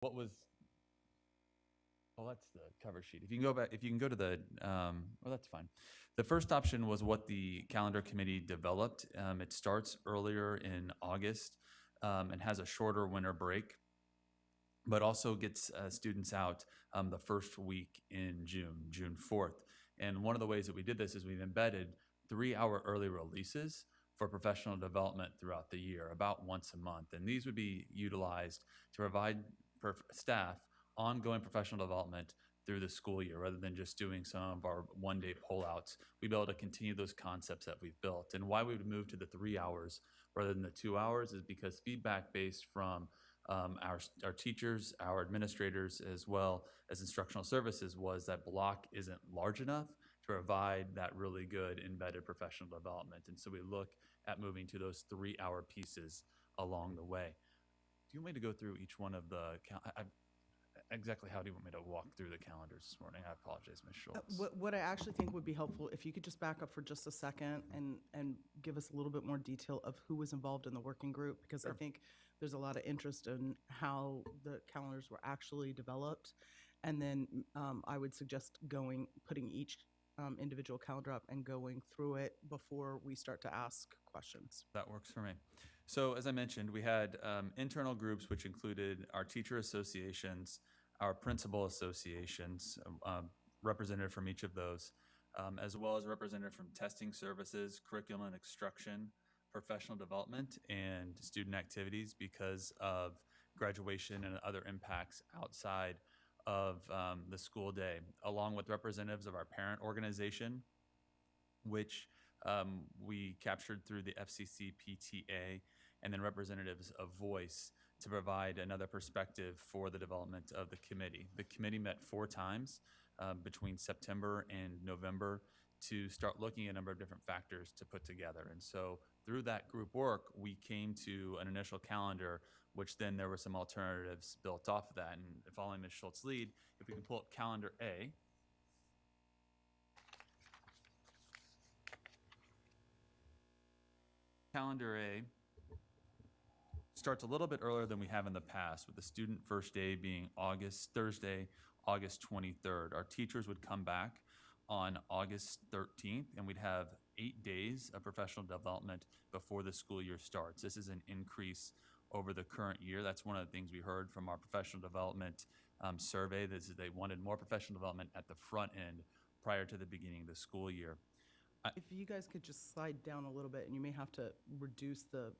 what was, well, that's the cover sheet. If you can go back, if you can go to the, well, that's fine. The first option was what the calendar committee developed. It starts earlier in August and has a shorter winter break, but also gets students out the first week in June, June 4th. And one of the ways that we did this is we've embedded 3-hour early releases for professional development throughout the year, about once a month. And these would be utilized to provide staff ongoing professional development through the school year rather than just doing some of our one-day pullouts. We'd be able to continue those concepts that we've built. And why we would move to the 3 hours rather than the 2 hours is because feedback based from our teachers, our administrators, as well as instructional services was that block isn't large enough to provide that really good embedded professional development. And so we look at moving to those 3-hour pieces along the way. Do you want me to go through each one of the, exactly how do you want me to walk through the calendars this morning? I apologize, Ms. Schultz. What I actually think would be helpful, if you could just back up for just a second and give us a little bit more detail of who was involved in the working group, because I think there's a lot of interest in how the calendars were actually developed. And then I would suggest putting each individual calendar up and going through it before we start to ask questions. That works for me. So as I mentioned, we had internal groups, which included our teacher associations, our principal associations, representative from each of those, as well as representative from testing services, curriculum and instruction, professional development, and student activities because of graduation and other impacts outside of the school day, along with representatives of our parent organization, which we captured through the FCCPTA, and then representatives of Voice to provide another perspective for the development of the committee. The committee met 4 times between September and November to start looking at a number of different factors to put together. And so through that group work, we came to an initial calendar, which then there were some alternatives built off of that. And following Ms. Schultz's lead, if we can pull up calendar A. Calendar A starts a little bit earlier than we have in the past, with the student first day being Thursday, August 23rd. Our teachers would come back on August 13th, and we'd have 8 days of professional development before the school year starts. This is an increase over the current year. That's one of the things we heard from our professional development survey. This is they wanted more professional development at the front end prior to the beginning of the school year. If you guys could just slide down a little bit, and you may have to reduce the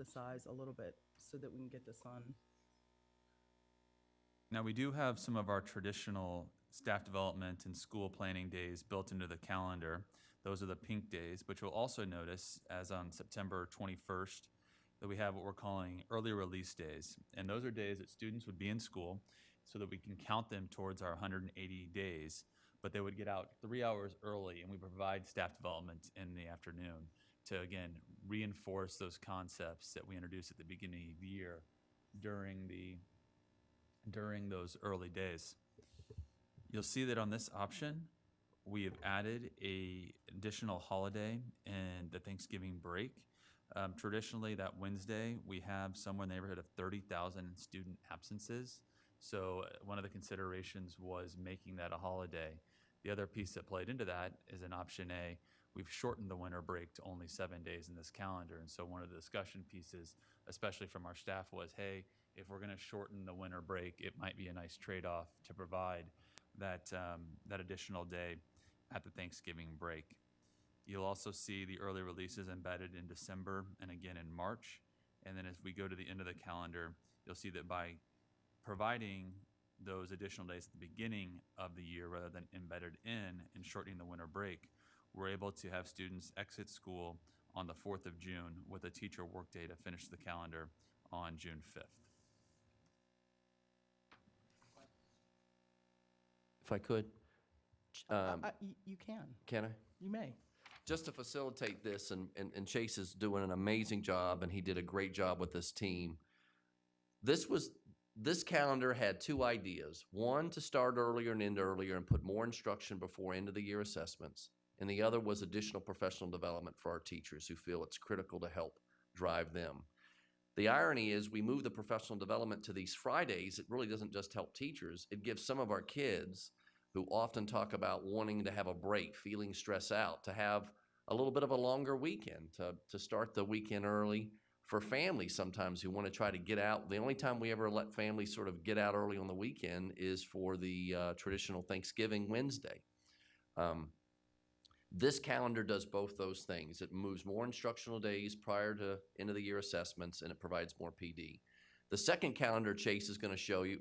size a little bit so that we can get this on. Now, we do have some of our traditional staff development and school planning days built into the calendar. Those are the pink days, but you'll also notice, as on September 21st, that we have what we're calling early release days. And those are days that students would be in school so that we can count them towards our 180 days, but they would get out 3 hours early, and we provide staff development in the afternoon to, again, reinforce those concepts that we introduced at the beginning of the year during those early days. You'll see that on this option, we have added an additional holiday and the Thanksgiving break. Traditionally, that Wednesday, we have somewhere in the neighborhood of 30,000 student absences. So one of the considerations was making that a holiday. The other piece that played into that is in option A. We've shortened the winter break to only 7 days in this calendar. And so one of the discussion pieces, especially from our staff, was, hey, if we're going to shorten the winter break, it might be a nice trade-off to provide that additional day at the Thanksgiving break. You'll also see the early releases embedded in December and again in March. And then as we go to the end of the calendar, you'll see that by providing those additional days at the beginning of the year rather than embedded in and shortening the winter break, we're able to have students exit school on the 4th of June with a teacher workday to finish the calendar on June 5th. If I could. You can. Can I? You may. Just to facilitate this, and Chase is doing an amazing job, and he did a great job with this team. This calendar had 2 ideas. One, to start earlier and end earlier and put more instruction before end of the year assessments. And the other was additional professional development for our teachers who feel it's critical to help drive them. The irony is we move the professional development to these Fridays. It really doesn't just help teachers. It gives some of our kids who often talk about wanting to have a break, feeling stressed out, to have a little bit of a longer weekend, to start the weekend early. For families sometimes who want to try to get out, the only time we ever let families sort of get out early on the weekend is for the traditional Thanksgiving Wednesday. This calendar does both those things. It moves more instructional days prior to end of the year assessments, and it provides more PD. The second calendar Chase is going to show you,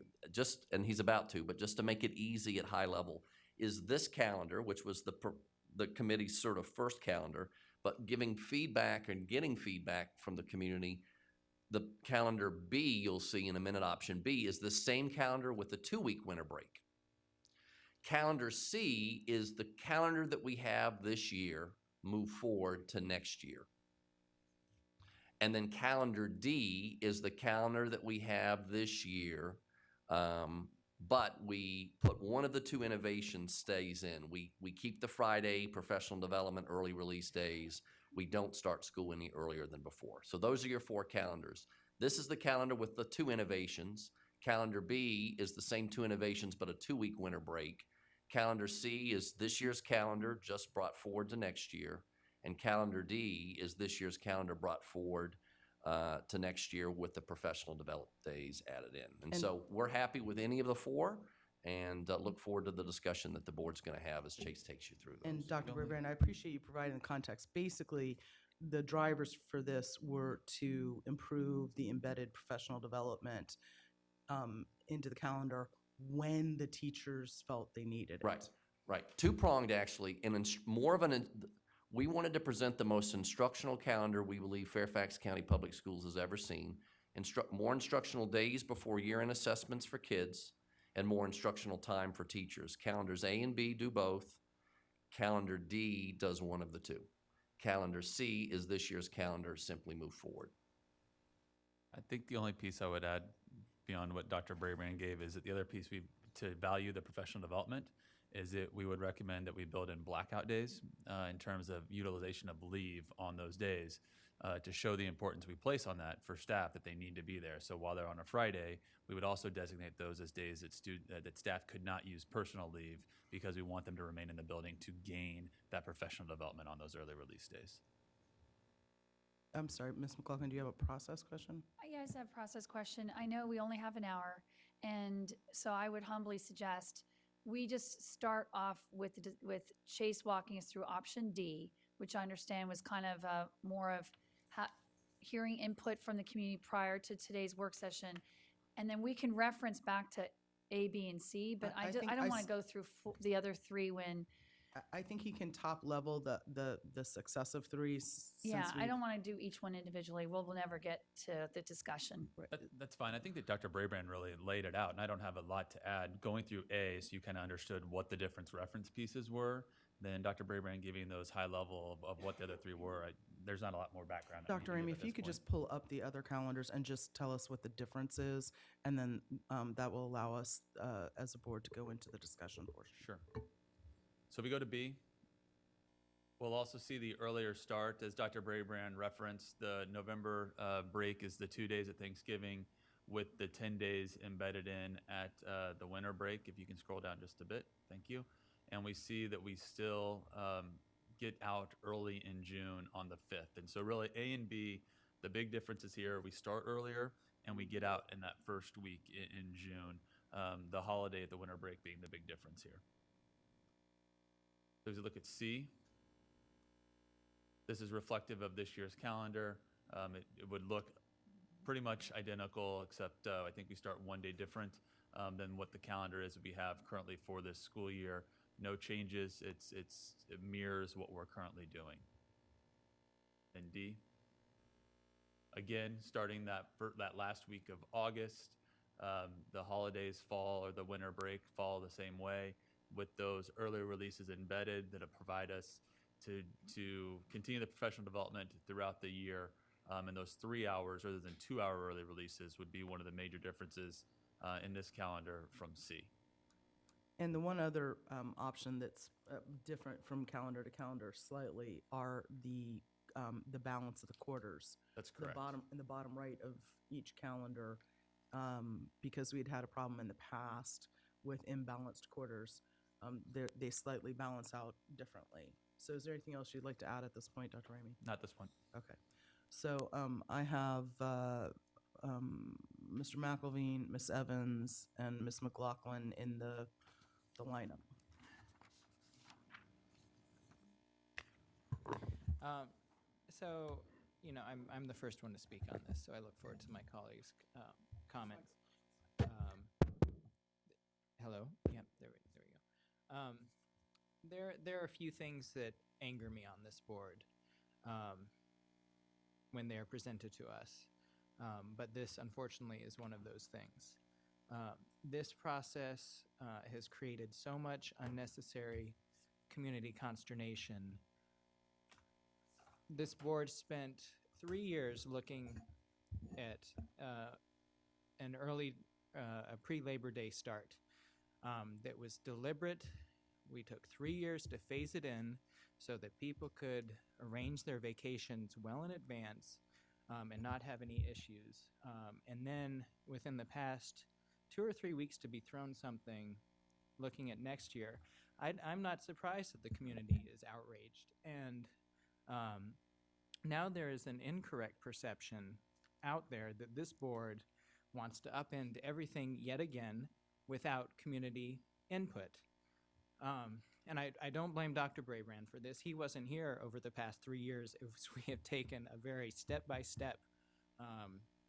and he's about to, but just to make it easy at high level, is this calendar, which was the committee's sort of first calendar, but giving feedback and getting feedback from the community. The calendar B, you'll see in a minute, option B, is the same calendar with the 2-week winter break. Calendar C is the calendar that we have this year move forward to next year. And then calendar D is the calendar that we have this year, but we put one of the two innovations stays in. We keep the Friday professional development early release days. We don't start school any earlier than before. So those are your 4 calendars. This is the calendar with the 2 innovations. Calendar B is the same 2 innovations, but a 2-week winter break. Calendar C is this year's calendar just brought forward to next year. And calendar D is this year's calendar brought forward to next year with the professional development days added in. And so we're happy with any of the 4 and look forward to the discussion that the board's going to have as Chase takes you through those. And Dr. Berbrand, I appreciate you providing the context. Basically, the drivers for this were to improve the embedded professional development into the calendar when the teachers felt they needed it. Right. Two-pronged, actually, and we wanted to present the most instructional calendar we believe Fairfax County Public Schools has ever seen. More instructional days before year-end assessments for kids, and more instructional time for teachers. Calendars A and B do both. Calendar D does one of the 2. Calendar C is this year's calendar, simply move forward. I think the only piece I would add beyond what Dr. Brabrand gave is that the other piece to value the professional development is that we would recommend that we build in blackout days in terms of utilization of leave on those days to show the importance we place on that for staff, that they need to be there. So while they're on a Friday, we would also designate those as days that staff could not use personal leave because we want them to remain in the building to gain that professional development on those early release days. I'm sorry, Ms. McLaughlin, do you have a process question? Yeah, I just have a process question. I know we only have an hour, and so I would humbly suggest we just start off with Chase walking us through option D, which I understand was kind of more of hearing input from the community prior to today's work session, and then we can reference back to A, B, and C. But I don't want to go through the other 3 when. I think he can top level the successive 3. Yeah, I don't want to do each one individually. We'll never get to the discussion. That's fine. I think that Dr. Brabrand really laid it out, and I don't have a lot to add. Going through A, so you kind of understood what the different reference pieces were. Then Dr. Brabrand giving those high level of what the other 3 were. There's not a lot more background. Dr. Amy, if you could just pull up the other calendars and just tell us what the difference is, and then that will allow us as a board to go into the discussion portion. Sure. So we go to B. We'll also see the earlier start. As Dr. Brabrand referenced, the November break is the 2 days at Thanksgiving with the 10 days embedded in at the winter break. If you can scroll down just a bit, thank you. And we see that we still get out early in June on the 5th. And so really A and B, the big difference is here. We start earlier and we get out in that first week in June. The holiday at the winter break being the big difference here. So as we look at C, this is reflective of this year's calendar. It would look pretty much identical, except I think we start 1 day different than what the calendar is that we have currently for this school year. No changes. It mirrors what we're currently doing. And D, again, starting that last week of August, the holidays fall, or the winter break fall the same way, with those early releases embedded that provide us to continue the professional development throughout the year. And those 3 hours rather than 2 hour early releases would be one of the major differences in this calendar from C. And the one other option that's different from calendar to calendar slightly are the the balance of the quarters. That's The correct. in the bottom right of each calendar, because we'd had a problem in the past with imbalanced quarters. They slightly balance out differently. So is there anything else you'd like to add at this point, Dr. Ramey? Not at this point. Okay. So I have Mr. McElveen, Ms. Evans, and Ms. McLaughlin in the lineup. So, you know, I'm the first one to speak on this, so I look forward to my colleagues' comments. Hello? Yeah, there we go. There are a few things that anger me on this board when they are presented to us, but this, unfortunately, is one of those things. This process has created so much unnecessary community consternation. This board spent 3 years looking at a pre-Labor Day start that was deliberate. We took 3 years to phase it in so that people could arrange their vacations well in advance and not have any issues. And then within the past 2 or 3 weeks to be thrown something looking at next year, I'm not surprised that the community is outraged. And now there is an incorrect perception out there that this board wants to upend everything yet again without community input. And I don't blame Dr. Brabrand for this. He wasn't here over the past 3 years. We have taken a very step-by-step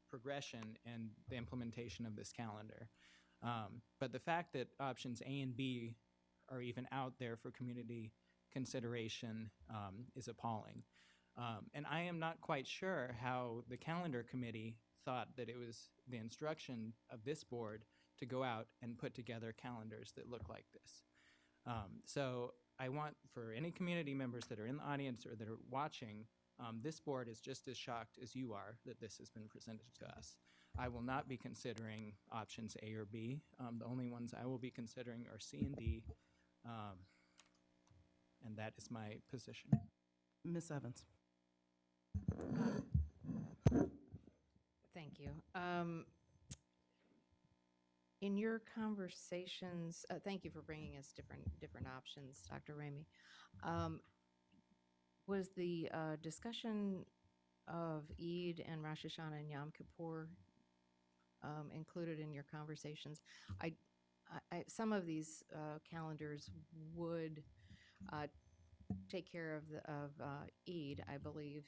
progression in the implementation of this calendar. But the fact that options A and B are even out there for community consideration is appalling. And I am not quite sure how the calendar committee thought that it was the instruction of this board to go out and put together calendars that look like this. So I want for any community members that are in the audience or that are watching, this board is just as shocked as you are that this has been presented to us. I will not be considering options A or B. The only ones I will be considering are C and D, and that is my position. Ms. Evans. Thank you. In your conversations, thank you for bringing us different options, Dr. Ramey. Was the discussion of Eid and Rosh Hashanah and Yom Kippur included in your conversations? Some of these calendars would take care of Eid, I believe,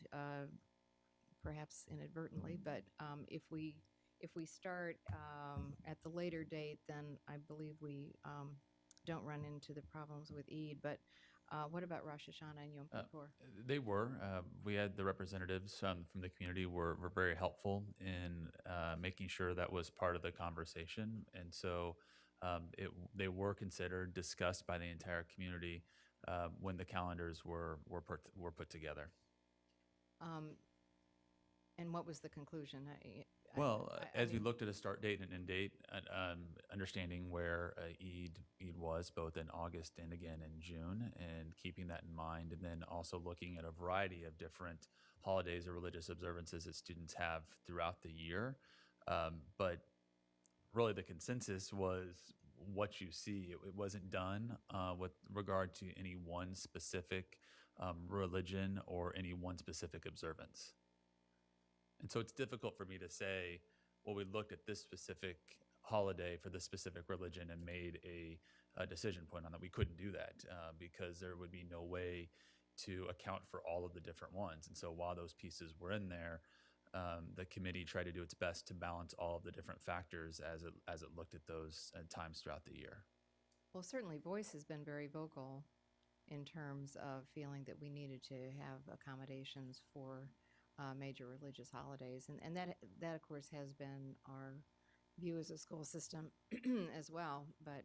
perhaps inadvertently. But if we start at the later date, then I believe we don't run into the problems with Eid. But what about Rosh Hashanah and Yom Kippur? They were. We had the representatives from the community were very helpful in making sure that was part of the conversation. And so they were considered, discussed by the entire community when the calendars were put together. And what was the conclusion? As we looked at a start date and end date, understanding where Eid was both in August and again in June, and keeping that in mind, and then also looking at a variety of different holidays or religious observances that students have throughout the year. But really the consensus was what you see. It wasn't done with regard to any one specific religion or any one specific observance. And so it's difficult for me to say, well, we looked at this specific holiday for this specific religion and made a decision point on that. We couldn't do that because there would be no way to account for all of the different ones. And so while those pieces were in there, the committee tried to do its best to balance all of the different factors as it looked at those times throughout the year. Well, certainly Voice has been very vocal in terms of feeling that we needed to have accommodations for major religious holidays. And that, of course, has been our view as a school system as well. But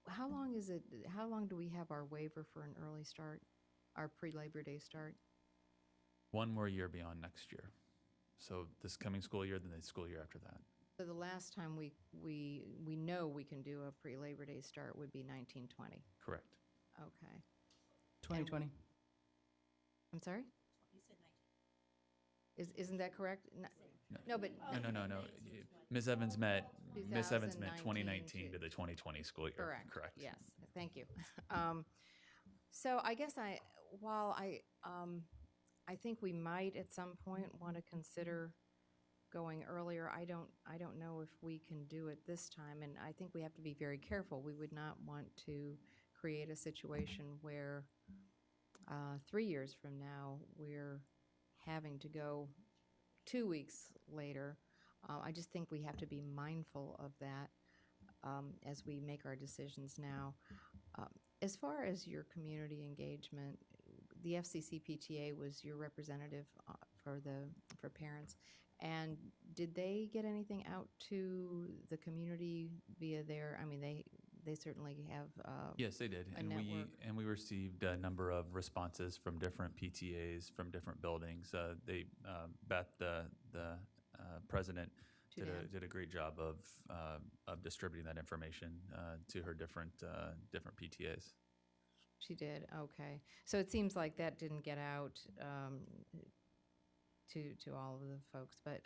how long do we have our waiver for an early start, our pre-Labor Day start? One more year beyond next year. So this coming school year, then the school year after that. So the last time we know we can do a pre-Labor Day start would be 1920. Correct. Okay. 2020. I'm sorry? Isn't that correct? No, but. No. Ms. Evans met 2019 2019 to the 2020 school year. Correct. Correct. Yes, thank you. So I guess while I think we might at some point want to consider going earlier, I don't know if we can do it this time, and I think we have to be very careful. We would not want to create a situation where 3 years from now we're having to go 2 weeks later. I just think we have to be mindful of that as we make our decisions now. As far as your community engagement, the FCCPTA was your representative for parents, and did they get anything out to the community via their? I mean, they certainly have. Yes, they did, a and network. we received a number of responses from different PTAs from different buildings. Beth, the president, To them. did a great job of distributing that information to her different PTAs. She did. Okay, so it seems like that didn't get out to all of the folks, but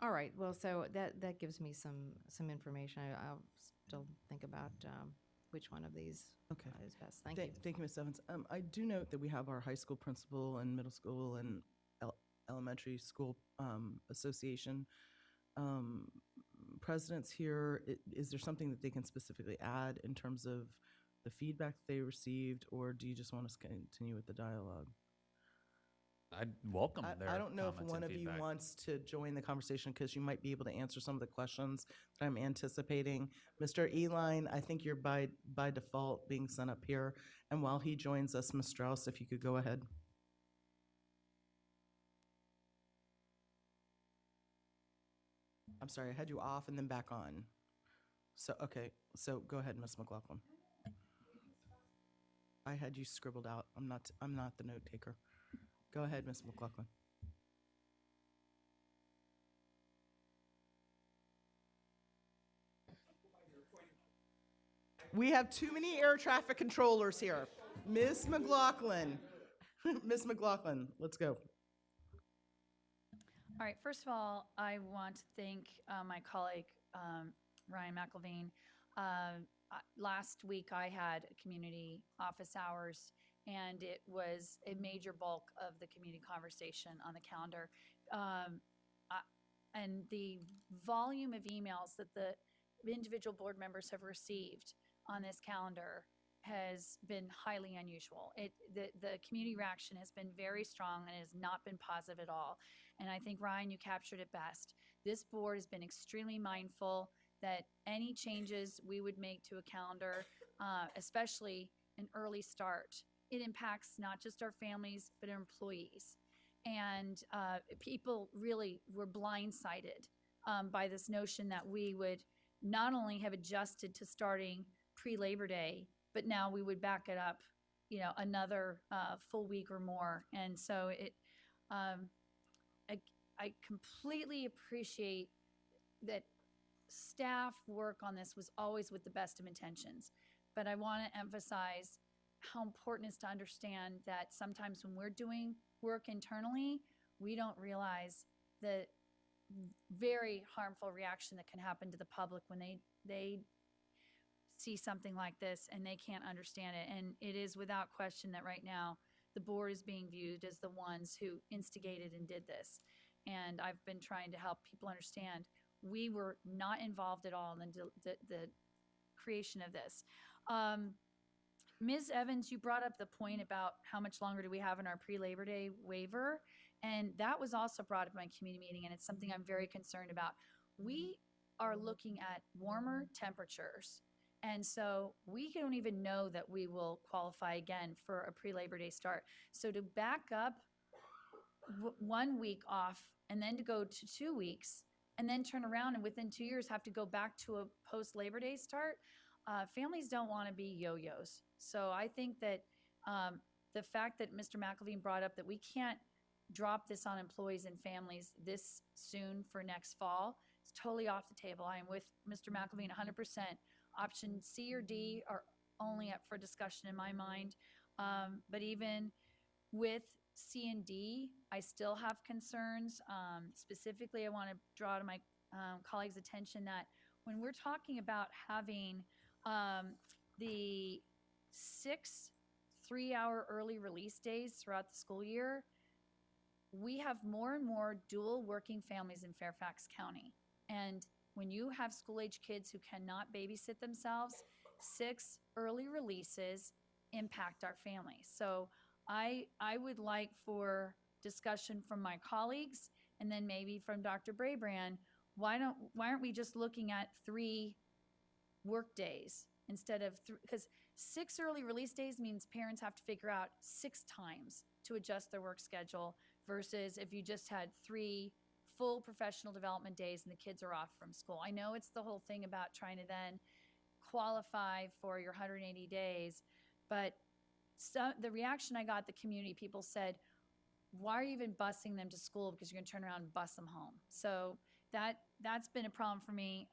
all right. Well, so that gives me some information. I'll still think about which one of these Okay. is best. Thank you. Thank you, Ms. Evans. I do note that we have our high school principal and middle school and elementary school association presidents here. Is there something that they can specifically add in terms of the feedback they received, or do you just want us to continue with the dialogue? I'd welcome their I don't know if comments one and of you feedback. wants to join the conversation because you might be able to answer some of the questions that I'm anticipating. Mr. Eline, I think you're by default being sent up here. And while he joins us, Ms. Strauss, if you could go ahead. I'm sorry, I had you off and then back on. So, okay, so go ahead, Ms. McLaughlin. I had you scribbled out. I'm not the note taker. Go ahead, Ms. McLaughlin. We have too many air traffic controllers here. Ms. McLaughlin. Ms. McLaughlin, let's go. All right, first of all, I want to thank my colleague, Ryan McElveen. Last week, I had community office hours, and it was a major bulk of the community conversation on the calendar. And the volume of emails that the individual board members have received on this calendar has been highly unusual. The community reaction has been very strong and has not been positive at all. And I think, Ryan, you captured it best. This board has been extremely mindful that any changes we would make to a calendar, especially an early start, it impacts not just our families, but our employees. And people really were blindsided by this notion that we would not only have adjusted to starting pre-Labor Day, but now we would back it up, another full week or more. And so I completely appreciate that staff work on this was always with the best of intentions. But I want to emphasize how important it is to understand that sometimes when we're doing work internally, we don't realize the very harmful reaction that can happen to the public when they see something like this and they can't understand it. And it is without question that right now the board is being viewed as the ones who instigated and did this. And I've been trying to help people understand we were not involved at all in the creation of this. Ms. Evans, you brought up the point about how much longer do we have in our pre-Labor Day waiver, and that was also brought up in my community meeting, and it's something I'm very concerned about. We are looking at warmer temperatures, and so we don't even know that we will qualify again for a pre-Labor Day start. So to back up 1 week off and then to go to 2 weeks and then turn around and within 2 years have to go back to a post-Labor Day start, families don't want to be yo-yos. So I think that the fact that Mr. McElveen brought up that we can't drop this on employees and families this soon for next fall It's totally off the table. I am with Mr. McElveen 100%. Option C or D are only up for discussion in my mind. But even with C and D, I still have concerns. Specifically, I want to draw to my colleagues' attention that when we're talking about having the 6 3-hour early release days throughout the school year, we have more and more dual working families in Fairfax County. And when you have school-age kids who cannot babysit themselves, 6 early releases impact our families. So I would like for discussion from my colleagues and then maybe from Dr. Brabrand, why aren't we just looking at 3 work days instead of because 6 early release days means parents have to figure out 6 times to adjust their work schedule versus if you just had 3 full professional development days and the kids are off from school. I know it's the whole thing about trying to then qualify for your 180 days, but the reaction I got at the community, people said, why are you even busing them to school because you're going to turn around and bus them home? So that's been a problem for me.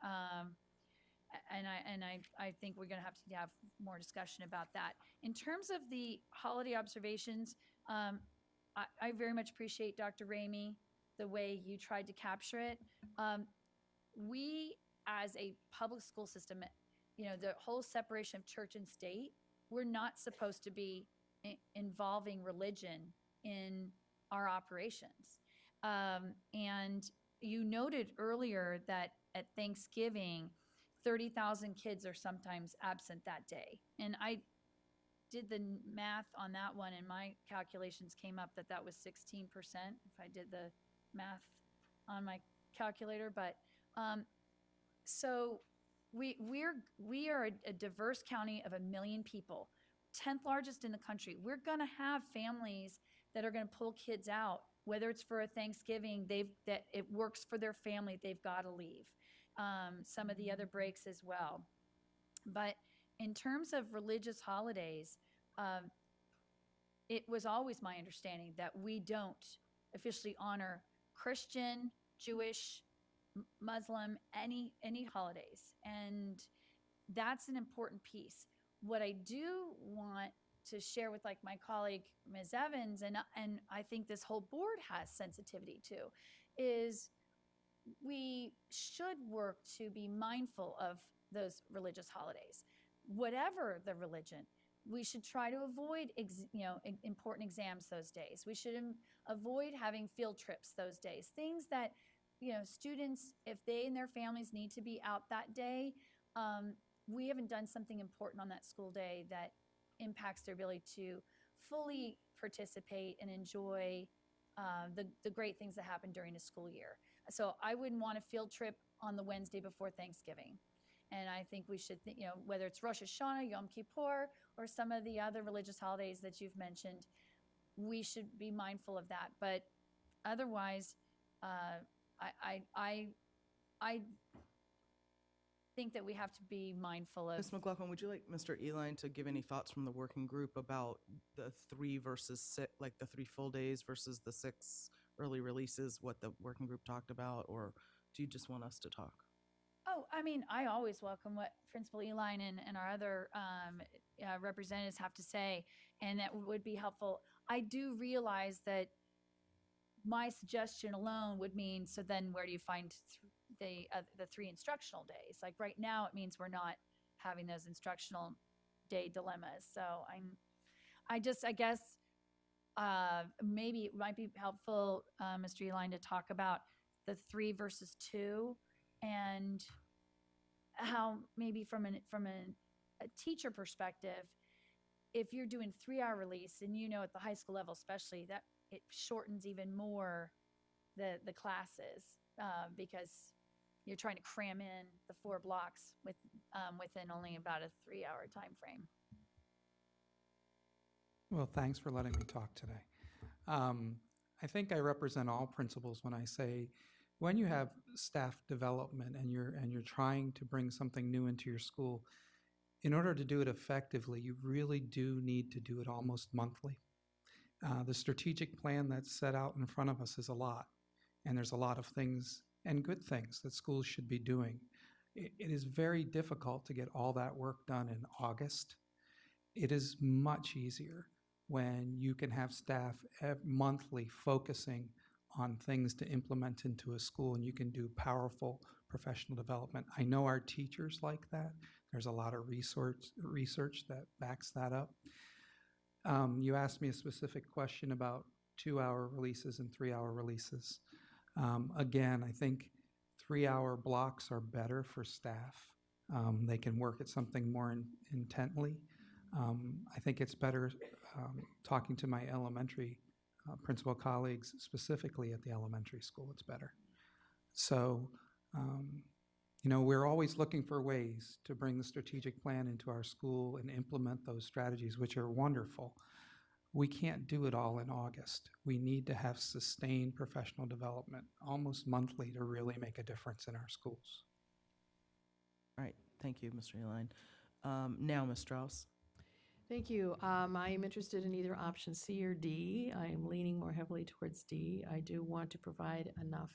And I think we're going to have more discussion about that. In terms of the holiday observations, I very much appreciate Dr. Ramey, the way you tried to capture it. We, as a public school system, the whole separation of church and state, we're not supposed to be involving religion in our operations. And you noted earlier that at Thanksgiving, 30,000 kids are sometimes absent that day. And I did the math on that one, and my calculations came up that was 16%, if I did the math on my calculator. But so we are a diverse county of 1 million people, 10th largest in the country. We're going to have families that are going to pull kids out, whether it's for a Thanksgiving, that it works for their family, they've got to leave. Some of the other breaks as well. But in terms of religious holidays, it was always my understanding that we don't officially honor Christian, Jewish, Muslim, any holidays. And that's an important piece. What I do want to share with like my colleague, Ms. Evans, and I think this whole board has sensitivity to, is we should work to be mindful of those religious holidays. Whatever the religion, we should try to avoid important exams those days. We should avoid having field trips those days. Things that students, if they and their families need to be out that day, we haven't done something important on that school day that impacts their ability to fully participate and enjoy the great things that happen during the school year. So I wouldn't want a field trip on the Wednesday before Thanksgiving. And I think we should, whether it's Rosh Hashanah, Yom Kippur, or some of the other religious holidays that you've mentioned, we should be mindful of that. But otherwise, I think that we have to be mindful of. Ms. McLaughlin, would you like Mr. Eline to give any thoughts from the working group about the 3 versus 6, like the 3 full days versus the 6 early releases, what the working group talked about, or do you just want us to talk? Oh, I mean, I always welcome what Principal Eline and our other representatives have to say, and that would be helpful. I do realize that my suggestion alone would mean, so then where do you find the 3 instructional days? Like right now, it means we're not having those instructional day dilemmas. So I guess maybe it might be helpful, Mr. Eline, to talk about the 3 versus 2 and how maybe from a teacher perspective, if you're doing 3-hour release and at the high school level especially, that it shortens even more the classes because you're trying to cram in the 4 blocks within only about a 3-hour time frame. Well, thanks for letting me talk today. I think I represent all principals when I say when you have staff development and you're trying to bring something new into your school, in order to do it effectively, you really do need to do it almost monthly. The strategic plan that's set out in front of us is a lot, and there's a lot of things and good things that schools should be doing. It is very difficult to get all that work done in August. It is much easier when you can have staff monthly focusing on things to implement into a school, and you can do powerful professional development. I know our teachers like that. There's a lot of research that backs that up. You asked me a specific question about 2-hour releases and 3-hour releases. Again, I think 3-hour blocks are better for staff. They can work at something more intently. I think it's better talking to my elementary principal colleagues, specifically at the elementary school, it's better. So, we're always looking for ways to bring the strategic plan into our school and implement those strategies, which are wonderful. We can't do it all in August. We need to have sustained professional development almost monthly to really make a difference in our schools. All right, thank you, Mr. Uline. Now, Ms. Strauss. Thank you. I am interested in either option C or D. I am leaning more heavily towards D. I do want to provide enough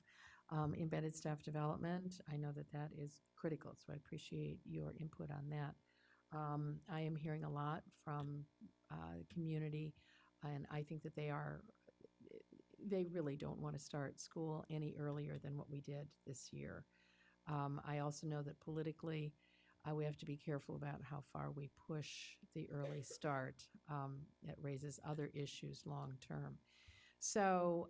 embedded staff development. I know that that is critical, so I appreciate your input on that. I am hearing a lot from the community, and I think that they really don't want to start school any earlier than what we did this year. I also know that politically, we have to be careful about how far we push the early start. It raises other issues long term. So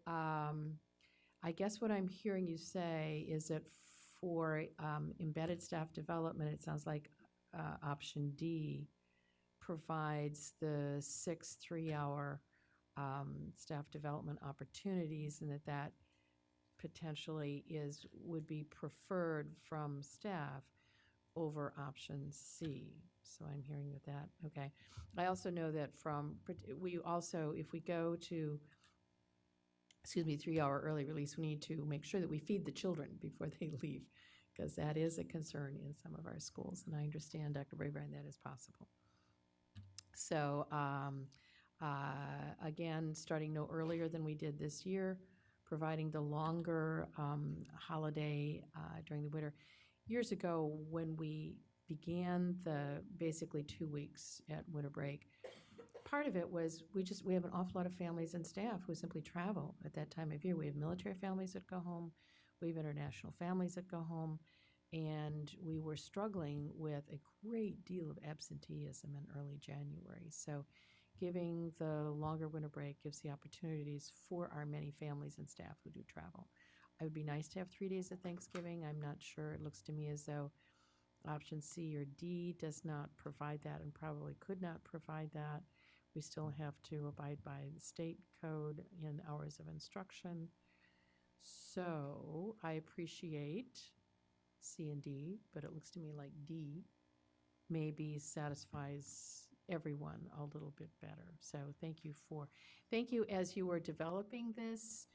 I guess what I'm hearing you say is that for embedded staff development, it sounds like option D provides the 6 3-hour staff development opportunities, and that potentially would be preferred from staff over option C. So I'm hearing that. Okay. I also know that if we go to, 3-hour early release, we need to make sure that we feed the children before they leave, because that is a concern in some of our schools. And I understand, Dr. Braybrand, that is possible. So again, starting no earlier than we did this year, providing the longer holiday during the winter. Years ago, when we began the basically 2 weeks at winter break, part of it was we have an awful lot of families and staff who simply travel at that time of year. We have military families that go home, we have international families that go home, and we were struggling with a great deal of absenteeism in early January. So giving the longer winter break gives the opportunities for our many families and staff who do travel. It would be nice to have 3 days of Thanksgiving. I'm not sure. It looks to me as though option C or D does not provide that and probably could not provide that. We still have to abide by the state code in hours of instruction. So I appreciate C and D, but it looks to me like D maybe satisfies everyone a little bit better. So thank you as you were developing this,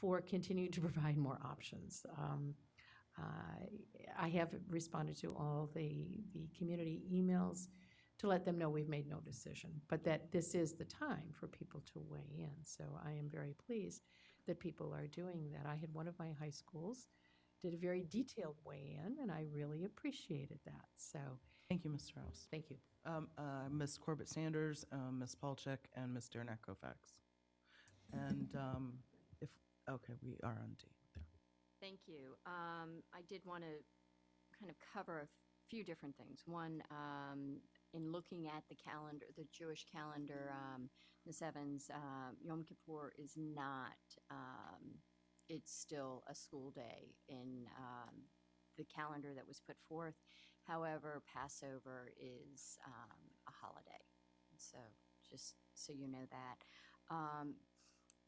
for continuing to provide more options. I have responded to all the community emails to let them know we've made no decision, but that this is the time for people to weigh in. So I am very pleased that people are doing that. I had one of my high schools did a very detailed weigh-in, and I really appreciated that. So Thank you, Ms. Strauss. thank you. Ms. Corbett Sanders, Ms. Palchik, and Ms. Derenak Kofax. And okay, we are on D. There. Thank you. I did want to kind of cover a few different things. One, in looking at the calendar, the Jewish calendar, Ms. Evans, Yom Kippur is not, it's still a school day in the calendar that was put forth. However, Passover is a holiday. So just so you know that.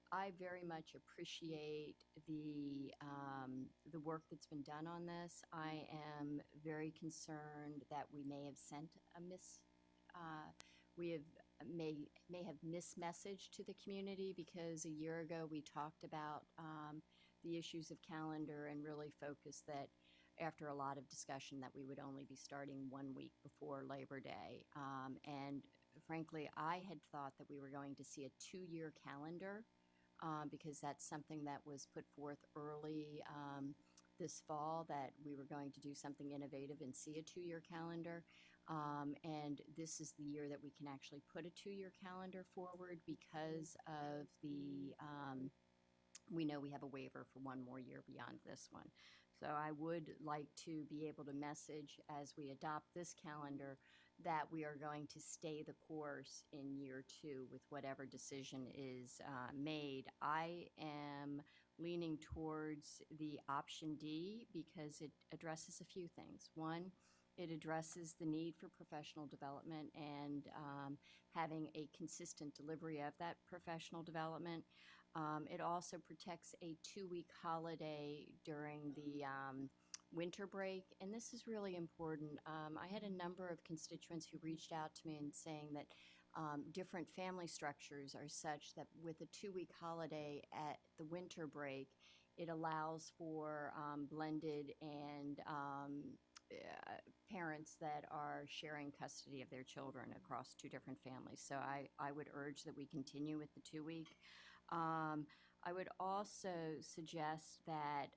I very much appreciate the work that's been done on this. I am very concerned that we may have sent may have mismessaged to the community, because a year ago we talked about the issues of calendar and really focused that after a lot of discussion that we would only be starting 1 week before Labor Day. And frankly, I had thought that we were going to see a 2-year calendar, because that's something that was put forth early this fall that we were going to do something innovative and see a 2-year calendar. And this is the year that we can actually put a 2-year calendar forward because of we know we have a waiver for 1 more year beyond this one. So I would like to be able to message as we adopt this calendar that we are going to stay the course in year 2 with whatever decision is made. I am leaning towards the option D because it addresses a few things. One, it addresses the need for professional development and having a consistent delivery of that professional development. It also protects a 2-week holiday during the winter break, and this is really important. I had a number of constituents who reached out to me and saying that different family structures are such that with a 2-week holiday at the winter break, it allows for blended and parents that are sharing custody of their children across 2 different families. So I would urge that we continue with the 2-week. I would also suggest that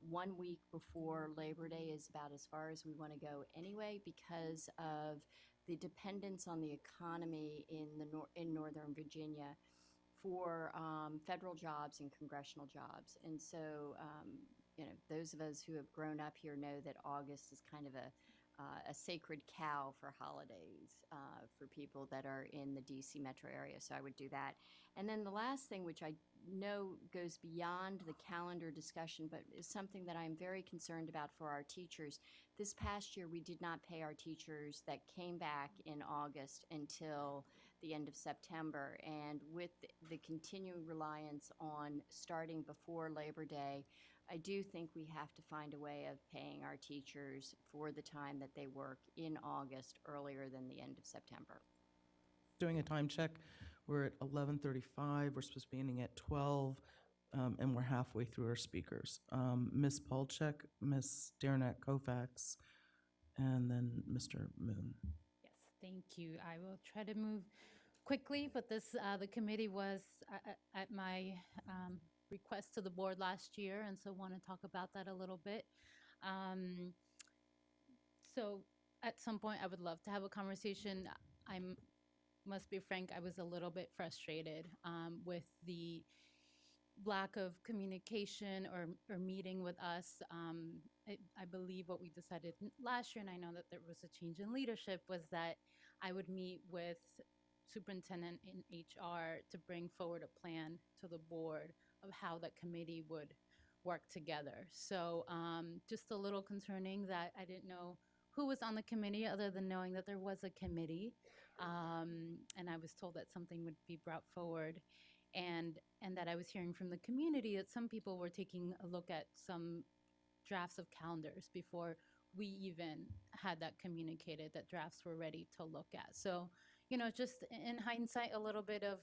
1 week before Labor Day is about as far as we want to go anyway because of the dependence on the economy in Northern Virginia for federal jobs and congressional jobs. And so, those of us who have grown up here know that August is kind of a sacred cow for holidays for people that are in the DC metro area. So I would do that. And then the last thing, which I know goes beyond the calendar discussion, but is something that I'm very concerned about for our teachers. This past year, we did not pay our teachers that came back in August until the end of September. And with the continuing reliance on starting before Labor Day, I do think we have to find a way of paying our teachers for the time that they work in August earlier than the end of September. Doing a time check, we're at 11:35, we're supposed to be ending at 12, and we're halfway through our speakers. Ms. Polchek, Ms. Derenak Kofax, and then Mr. Moon. Yes, thank you. I will try to move quickly, but the committee was at my request to the board last year, and so want to talk about that a little bit. So at some point, I would love to have a conversation. I must be frank, I was a little bit frustrated with the lack of communication or meeting with us. I believe what we decided last year, and I know that there was a change in leadership, was that I would meet with superintendent in HR to bring forward a plan to the board of how that committee would work together. So just a little concerning that I didn't know who was on the committee other than knowing that there was a committee. And I was told that something would be brought forward, and that I was hearing from the community that some people were taking a look at some drafts of calendars before we even had that communicated, that drafts were ready to look at. So, just in hindsight, a little bit of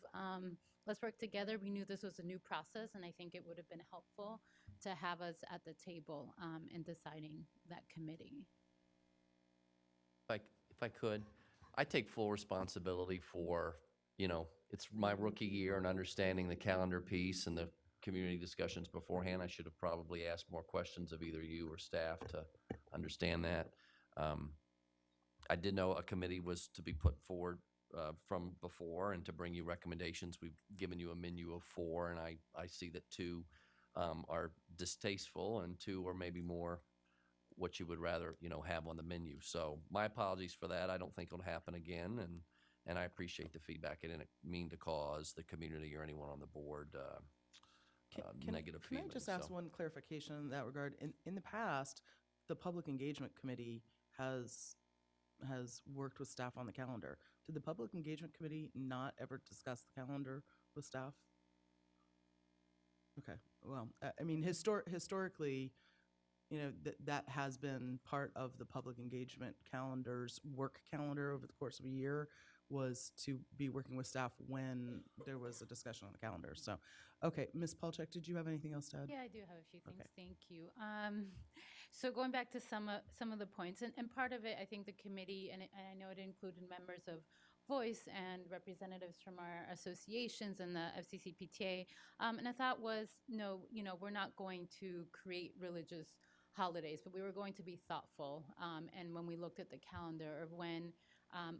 let's work together. We knew this was a new process, and I think it would have been helpful to have us at the table in deciding that committee. If I could, I take full responsibility for, it's my rookie year and understanding the calendar piece and the community discussions beforehand. I should have probably asked more questions of either you or staff to understand that. I did know a committee was to be put forward from before and to bring you recommendations. We've given you a menu of 4, and I see that 2 are distasteful and 2 are maybe more what you would rather, have on the menu. So my apologies for that. I don't think it'll happen again, and I appreciate the feedback. I didn't mean to cause the community or anyone on the board negative Can feelings. I just ask so. one clarification in that regard? In the past, the Public Engagement Committee has worked with staff on the calendar. Did the Public Engagement Committee not ever discuss the calendar with staff? Okay, well, I mean, historically, that has been part of the Public Engagement calendar's work calendar over the course of a year, was to be working with staff when there was a discussion on the calendar. So, okay, Ms. Polchek, did you have anything else to add? Yeah, I do have a few things. Okay. Thank you. So going back to some of the points, and part of it, I think the committee, and I know it included members of Voice and representatives from our associations and the FCCPTA, and I thought was, no, we're not going to create religious holidays, but we were going to be thoughtful. And when we looked at the calendar of when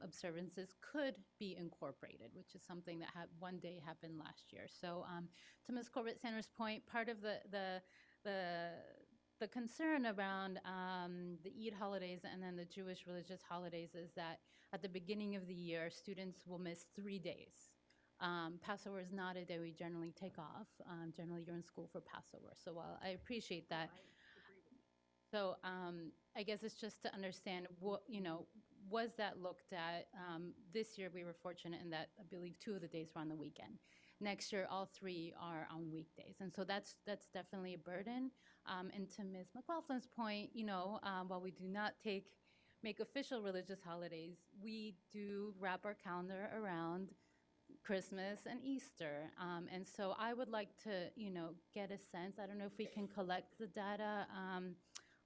observances could be incorporated, which is something that had one day happened last year. So to Ms. Corbett Sanders' point, part of the concern around the Eid holidays and then the Jewish religious holidays is that at the beginning of the year, students will miss 3 days. Passover is not a day we generally take off. Generally, you're in school for Passover. So while I appreciate that, so I guess it's just to understand what, was that looked at? This year, we were fortunate in that I believe 2 of the days were on the weekend. Next year, all 3 are on weekdays. And so that's definitely a burden. And to Ms. McLaughlin's point, while we do not make official religious holidays, we do wrap our calendar around Christmas and Easter. And so I would like to, get a sense. I don't know if we can collect the data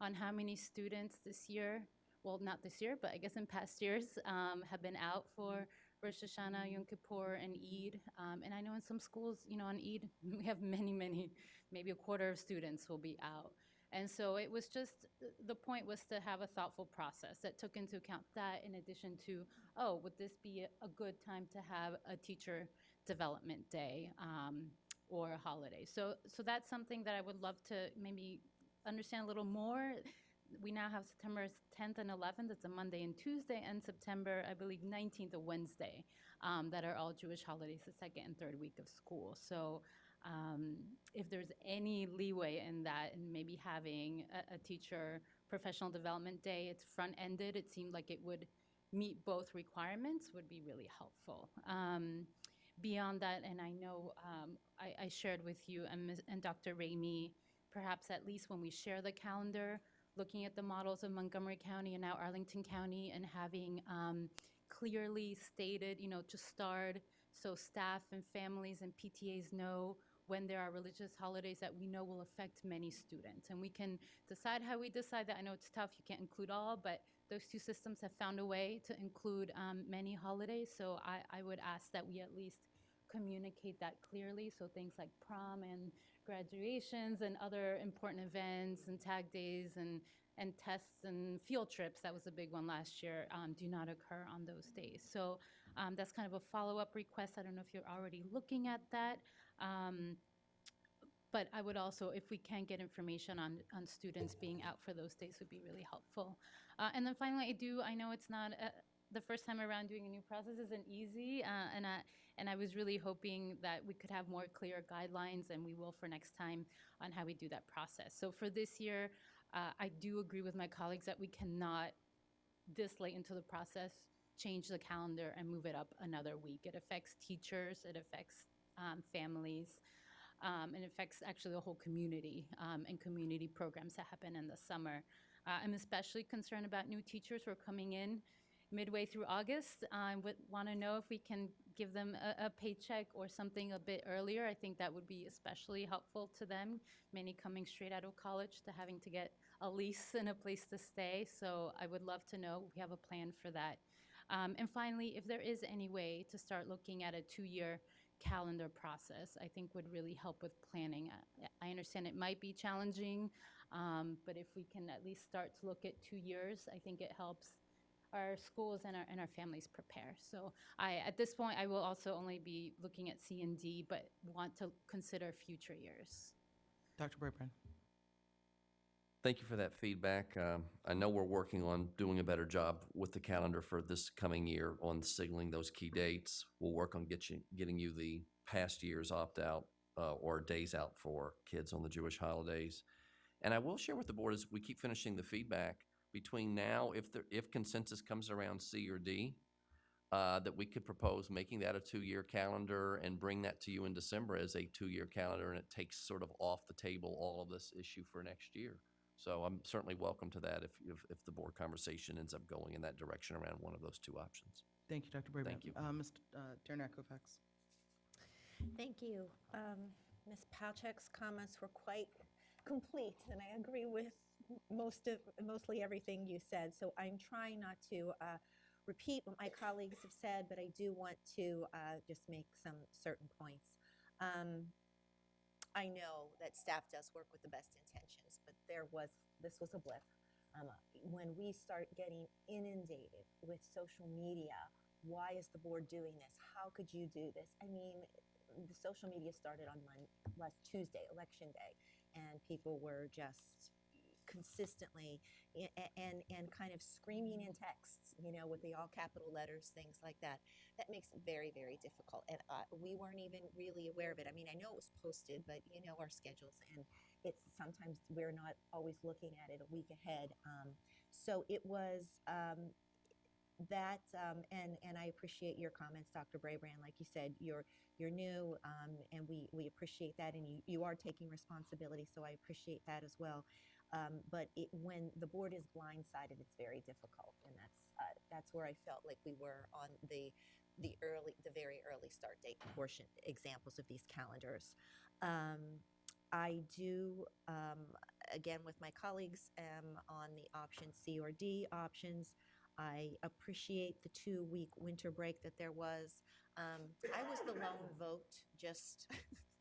on how many students this year, well, not this year, but I guess in past years, have been out for Rosh Hashanah, Yom Kippur, and Eid. And I know in some schools, on Eid, we have many, maybe a quarter of students will be out. And so it was just, the point was to have a thoughtful process that took into account that in addition to, would this be a good time to have a teacher development day or a holiday? So that's something that I would love to maybe understand a little more. We now have September 10th and 11th. It's a Monday and Tuesday, and September, I believe, 19th, a Wednesday, that are all Jewish holidays, the second and third week of school. So if there's any leeway in that and maybe having a teacher professional development day, it's front-ended. It seemed like it would meet both requirements would be really helpful. Beyond that, and I know I shared with you and Dr. Ramey, perhaps at least when we share the calendar, looking at the models of Montgomery County and now Arlington County and having clearly stated, to start so staff and families and PTAs know when there are religious holidays that we know will affect many students. And we can decide how we decide that. I know it's tough, you can't include all, but those 2 systems have found a way to include many holidays. So I would ask that we at least communicate that clearly. So things like prom and graduations and other important events and tag days and tests and field trips, that was a big one last year, do not occur on those days. So that's kind of a follow-up request. I don't know if you're already looking at that. But I would also, if we can get information on students being out for those days, would be really helpful. And then finally, I know it's not the first time around doing a new process isn't easy, and I was really hoping that we could have more clear guidelines, and we will for next time, on how we do that process. So for this year, I do agree with my colleagues that we cannot, this late into the process, change the calendar and move it up another week. It affects teachers, it affects families, and it affects actually the whole community and community programs that happen in the summer. I'm especially concerned about new teachers who are coming in midway through August. I would want to know if we can give them a paycheck or something a bit earlier. I think that would be especially helpful to them, many coming straight out of college to having to get a lease and a place to stay. So I would love to know we have a plan for that. And finally, if there is any way to start looking at a 2-year calendar process, I think would really help with planning. I understand it might be challenging, but if we can at least start to look at 2 years, I think it helps our schools and our families prepare. So at this point, I will also only be looking at C and D, but want to consider future years. Dr. Brabrand. Thank you for that feedback. I know we're working on doing a better job with the calendar for this coming year on signaling those key dates. We'll work on getting you the past year's opt-out or days out for kids on the Jewish holidays. And I will share with the board as we keep finishing the feedback, between now, if consensus comes around C or D, that we could propose making that a 2-year calendar and bring that to you in December as a 2-year calendar, and it takes sort of off the table all of this issue for next year. So I'm certainly welcome to that if the board conversation ends up going in that direction around one of those 2 options. Thank you, Dr. Brabrand. Thank you. Mr. Derenak-Kovacs. Thank you. Ms. Palchik's comments were quite complete, and I agree with mostly everything you said. So I'm trying not to repeat what my colleagues have said, but I do want to just make some certain points. I know that staff does work with the best intentions, but there was this was a blip. When we start getting inundated with social media, why is the board doing this? How could you do this? I mean, the social media started on last Tuesday, election day, and people were just consistently and kind of screaming in texts, with the all capital letters, things like that. That makes it very, very difficult. And we weren't even really aware of it. I mean, I know it was posted, but our schedules, and it's sometimes we're not always looking at it a week ahead. So it was that, and I appreciate your comments, Dr. Brabrand. Like you said, you're new, and we appreciate that, and you are taking responsibility, so I appreciate that as well. But when the board is blindsided, it's very difficult, and that's where I felt like we were on the very early start date portion examples of these calendars. I do, again, with my colleagues, on the option C or D options. I appreciate the 2-week winter break that there was. I was the lone vote, just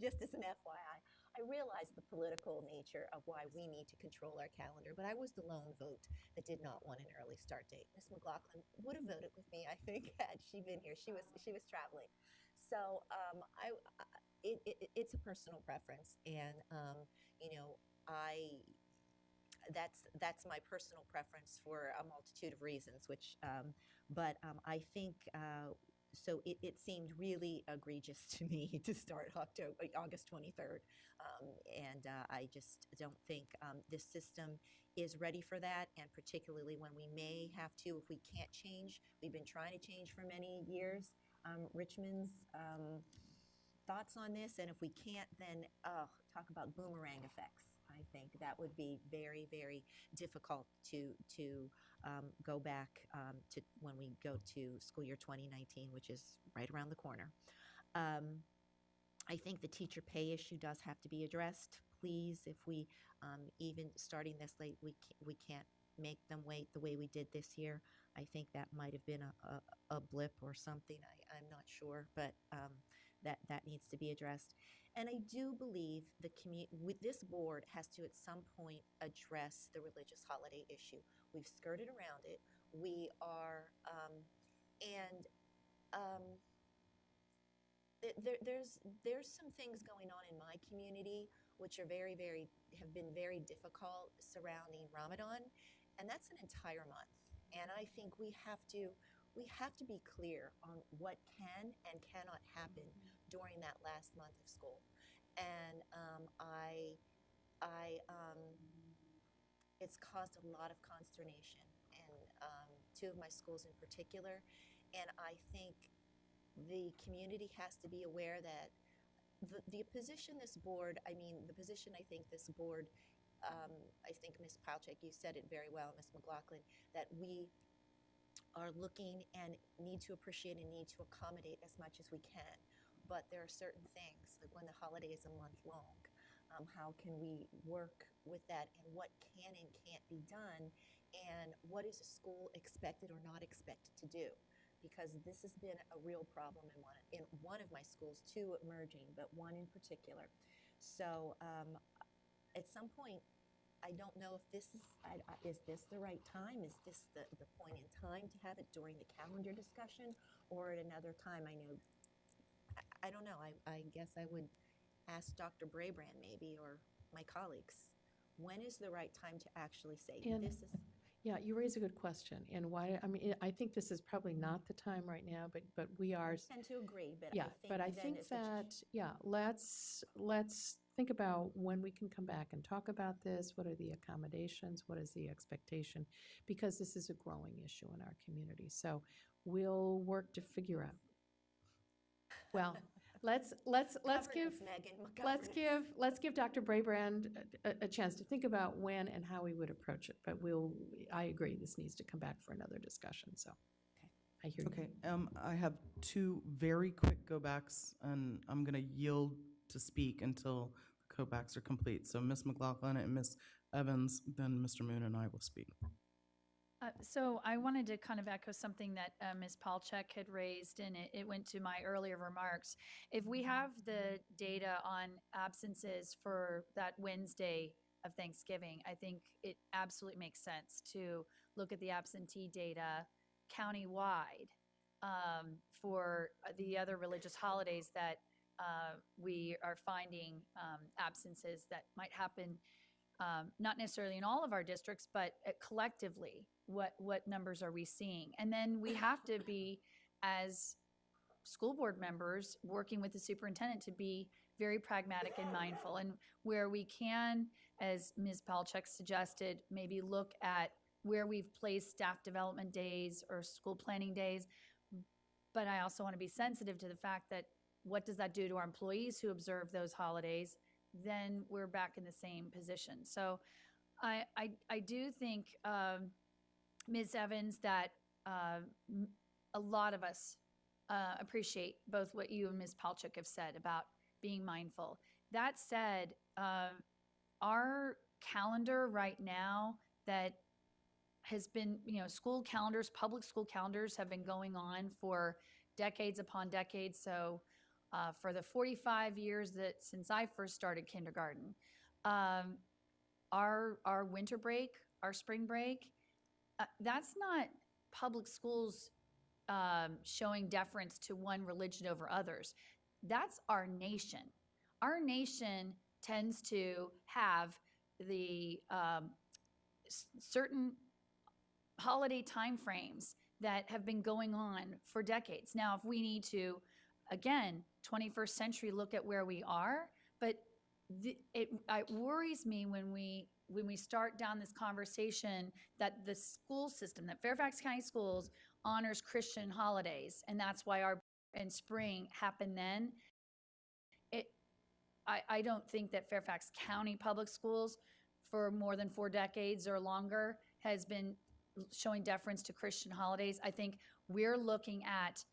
as an FYI. I realize the political nature of why we need to control our calendar, but I was the lone vote that did not want an early start date. Ms. McLaughlin would have voted with me, I think, had she been here. She was traveling. So it's a personal preference, and that's my personal preference for a multitude of reasons. But I think. So it seemed really egregious to me to start August 23rd. And I just don't think this system is ready for that, and particularly when we may have to, if we can't change. We've been trying to change for many years. Richmond's thoughts on this, and if we can't, then talk about boomerang effects. I think that would be very, very difficult to go back to when we go to school year 2019, which is right around the corner. I think the teacher pay issue does have to be addressed. Please, if we, even starting this late, we can't make them wait the way we did this year. I think that might have been a blip or something. I'm not sure, but that needs to be addressed. And I do believe this board has to at some point address the religious holiday issue. We've skirted around it. We are, there's some things going on in my community which are have been very difficult surrounding Ramadan, and that's an entire month. And I think we have to be clear on what can and cannot happen during that last month of school. And it's caused a lot of consternation in 2 of my schools in particular, and I think the community has to be aware that the position this board, I think this board, I think Ms. Palchik, you said it very well, Ms. McLaughlin, that we are looking and need to appreciate and need to accommodate as much as we can. But there are certain things, like when the holiday is a month long, how can we work with that, and what can and can't be done, and what is a school expected or not expected to do? Because this has been a real problem in one of my schools, 2 emerging, but 1 in particular. So at some point, I don't know if this is this the right time? Is this the point in time to have it during the calendar discussion, or at another time? I don't know. I guess I would ask Dr. Brabrand maybe, or my colleagues, when is the right time to actually say this is? Yeah, you raise a good question. And why, I think this is probably not the time right now, but we are. I tend to agree, but Yeah, I then think it's that, let's think about when we can come back and talk about this. What are the accommodations? What is the expectation? Because this is a growing issue in our community. So we'll work to figure out. Well, let's give Dr. Brabrand a chance to think about when and how we would approach it. But I agree, this needs to come back for another discussion. So I hear you. Okay, I have 2 very quick go-backs, and I'm going to yield to speak until the go-backs are complete. So Ms. McLaughlin and Ms. Evans, then Mr. Moon and I will speak. So I wanted to kind of echo something that Ms. Palchik had raised, and it went to my earlier remarks. If we have the data on absences for that Wednesday of Thanksgiving, I think it absolutely makes sense to look at the absentee data countywide for the other religious holidays that we are finding absences that might happen, not necessarily in all of our districts, but collectively, what numbers are we seeing? And then we have to be, as school board members, working with the superintendent to be very pragmatic and mindful. And where we can, as Ms. Palchuk suggested, maybe look at where we've placed staff development days or school planning days. But I also want to be sensitive to the fact that what does that do to our employees who observe those holidays? Then we're back in the same position. So I do think, Ms. Evans, that a lot of us appreciate both what you and Ms. Palchuk have said about being mindful. That said, our calendar right now that has been, school calendars, public school calendars have been going on for decades upon decades. So for the 45 years that since I first started kindergarten, our winter break, our spring break, that's not public schools showing deference to one religion over others. That's our nation. Our nation tends to have the certain holiday timeframes that have been going on for decades. Now, if we need to, again, 21st century, look at where we are, but it worries me when we start down this conversation that the school system, that Fairfax County Schools honors Christian holidays, and that's why our in spring happen then. I don't think that Fairfax County Public Schools for more than 4 decades or longer has been showing deference to Christian holidays. I think we're looking at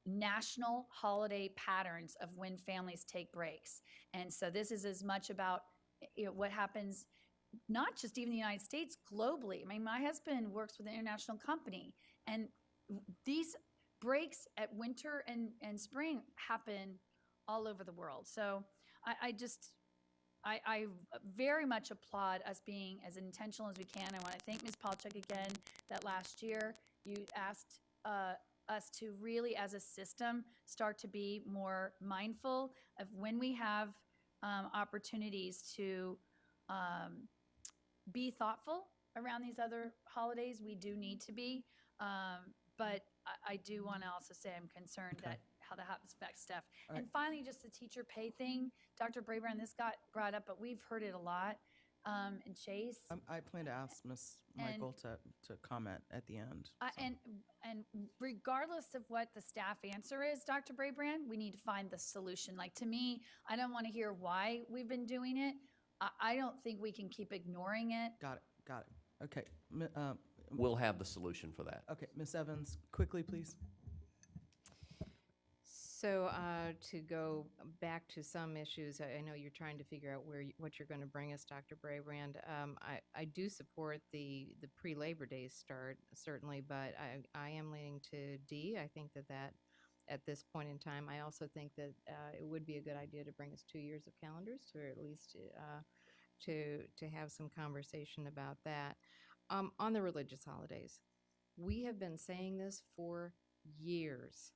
national holiday patterns of when families take breaks. And so this is as much about what happens, not just even the United States, globally. I mean, my husband works with an international company, and these breaks at winter and spring happen all over the world. So I very much applaud us being as intentional as we can. I want to thank Ms. Palchuk again that last year you asked us to really, as a system, start to be more mindful of when we have opportunities to be thoughtful around these other holidays. We do need to be, but I do want to also say I'm concerned that how that affects staff. And finally, just the teacher pay thing, Dr. Brabrand, this got brought up, but we've heard it a lot. And Chase. I plan to ask Ms. Michael to comment at the end. And regardless of what the staff answer is, Dr. Brabrand, we need to find the solution. Like, to me, I don't want to hear why we've been doing it. I don't think we can keep ignoring it. Got it. Okay. We'll have the solution for that. Okay, Ms. Evans, quickly, please. So to go back to some issues, I know you're trying to figure out what you're going to bring us, Dr. Brabrand. I do support the pre-Labor Day start, certainly, but I am leaning to D. I think that at this point in time, I also think that it would be a good idea to bring us 2 years of calendars, or at least to have some conversation about that. On the religious holidays, we have been saying this for years.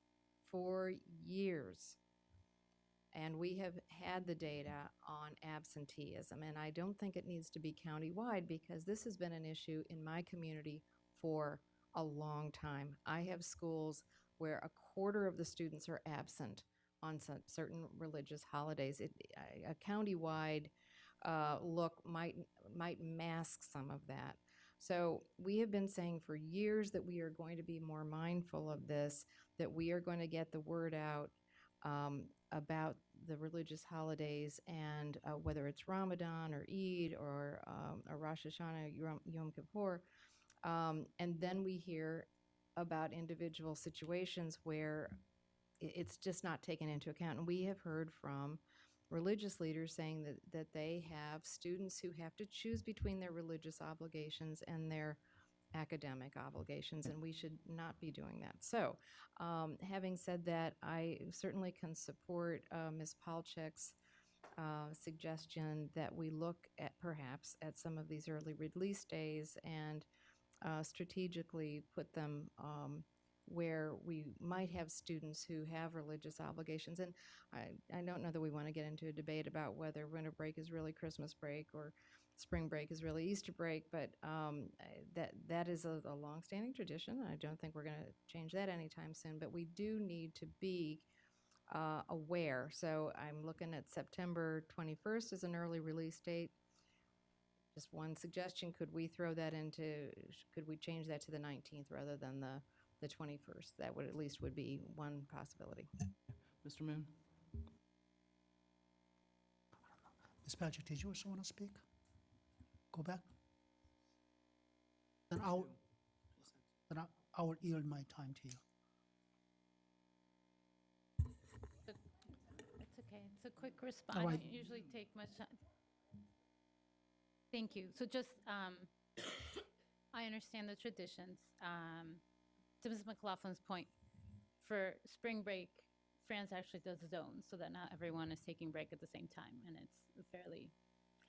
And we have had the data on absenteeism, and I don't think it needs to be countywide because this has been an issue in my community for a long time. I have schools where a quarter of the students are absent on certain religious holidays. A countywide look might mask some of that. So we have been saying for years that we are going to be more mindful of this, that we are going to get the word out about the religious holidays, and whether it's Ramadan or Eid or Rosh Hashanah, Yom Kippur, and then we hear about individual situations where it's just not taken into account. And we have heard from religious leaders saying that they have students who have to choose between their religious obligations and their academic obligations, and we should not be doing that. So having said that, I certainly can support Ms. Palchuk's suggestion that we look at perhaps at some of these early release days and strategically put them where we might have students who have religious obligations. And I don't know that we want to get into a debate about whether winter break is really Christmas break or spring break is really Easter break, but that is a longstanding tradition. I don't think we're going to change that anytime soon, but we do need to be aware. So I'm looking at September 21st as an early release date. Just one suggestion, could we change that to the 19th rather than the 21st? That would at least would be one possibility. Mr. Moon? Ms. Patrick, did you also want to speak? Go back? Then I will yield my time to you. It's okay. It's a quick response. I right. don't usually take much time. Thank you. So just, I understand the traditions. To Ms. McLaughlin's point, for spring break, France actually does zones so that not everyone is taking break at the same time, and it's a fairly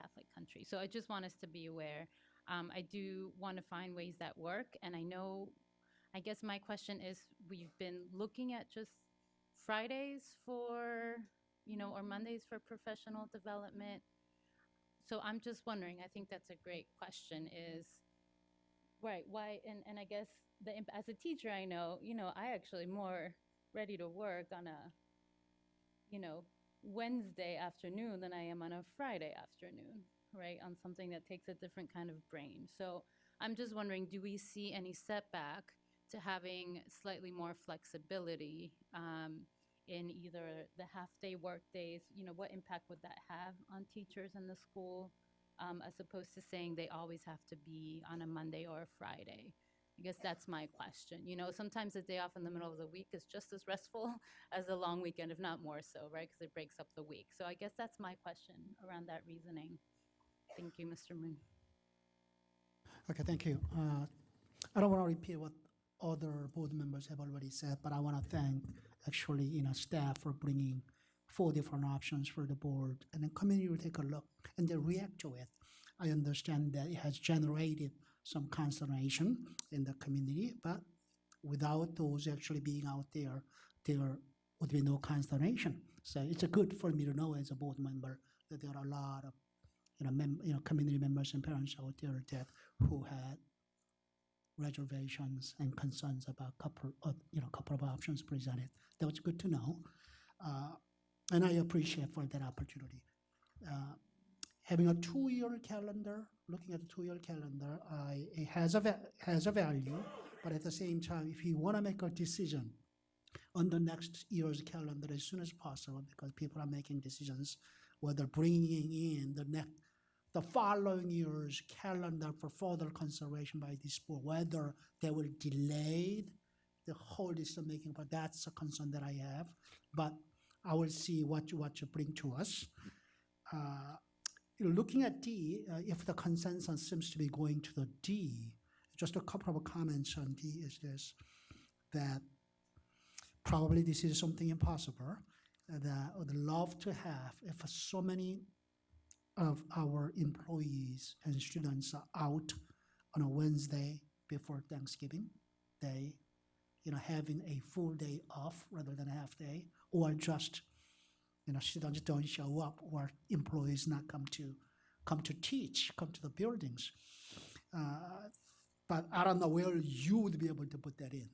Catholic country. So I just want us to be aware. I do want to find ways that work, and I guess my question is, we've been looking at just Fridays for, or Mondays for professional development. So I'm just wondering, I think that's a great question, is, right, why, and I guess as a teacher, I know, I actually more ready to work on a, Wednesday afternoon than I am on a Friday afternoon, right, on something that takes a different kind of brain. So I'm just wondering, do we see any setback to having slightly more flexibility in either the half-day work days? What impact would that have on teachers in the school, as opposed to saying they always have to be on a Monday or a Friday? I guess that's my question. Sometimes a day off in the middle of the week is just as restful as a long weekend, if not more so, right? Because it breaks up the week. So I guess that's my question around that reasoning. Thank you, Mr. Moon. Okay, thank you. I don't want to repeat what other board members have already said, but I want to thank actually staff for bringing 4 different options for the board, and then community will take a look and then react to it. I understand that it has generated some consternation in the community, but without those actually being out there, there would be no consternation. So it's good for me to know as a board member that there are a lot of community members and parents out there that who had reservations and concerns about couple of options presented. That was good to know, and I appreciate for that opportunity. Having a 2-year calendar, looking at the 2-year calendar, it has a value, but at the same time, if you want to make a decision on the next year's calendar as soon as possible, because people are making decisions whether bringing in the following year's calendar for further consideration by this board, whether they will delay the whole decision making, but that's a concern that I have. But I will see what you bring to us. Looking at D, if the consensus seems to be going to the D, just a couple of comments on D is this, that probably this is something impossible that I would love to have if so many of our employees and students are out on a Wednesday before Thanksgiving Day, having a full day off rather than a half day, or just students don't show up, or employees not come to teach, come to the buildings. But I don't know where you would be able to put that in.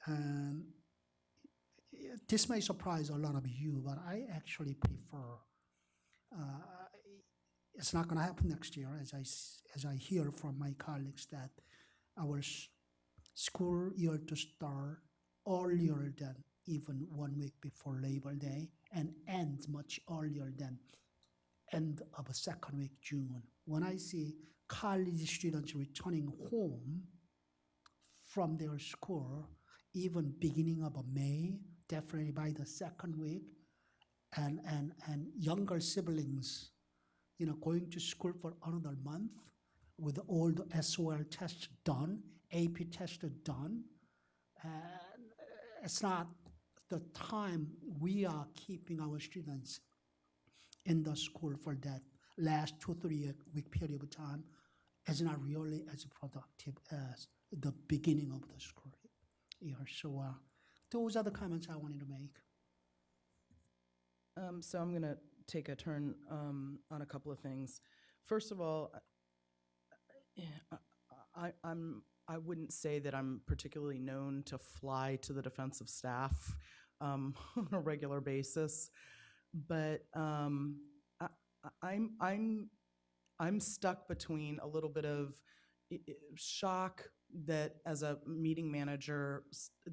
And this may surprise a lot of you, but I actually prefer, it's not going to happen next year, as I hear from my colleagues, that our school year to start earlier than even 1 week before Labor Day, and end much earlier than end of a second week June. When I see college students returning home from their school, even beginning of May, definitely by the second week, and younger siblings, going to school for another month with all the SOL tests done, AP tests done, it's not the time we are keeping our students in the school for that last 2-3 week period of time is not really as productive as the beginning of the school year. So those are the comments I wanted to make. So I'm going to take a turn on a couple of things. First of all, I wouldn't say that I'm particularly known to fly to the defense of staff on a regular basis, but I'm stuck between a little bit of shock that as a meeting manager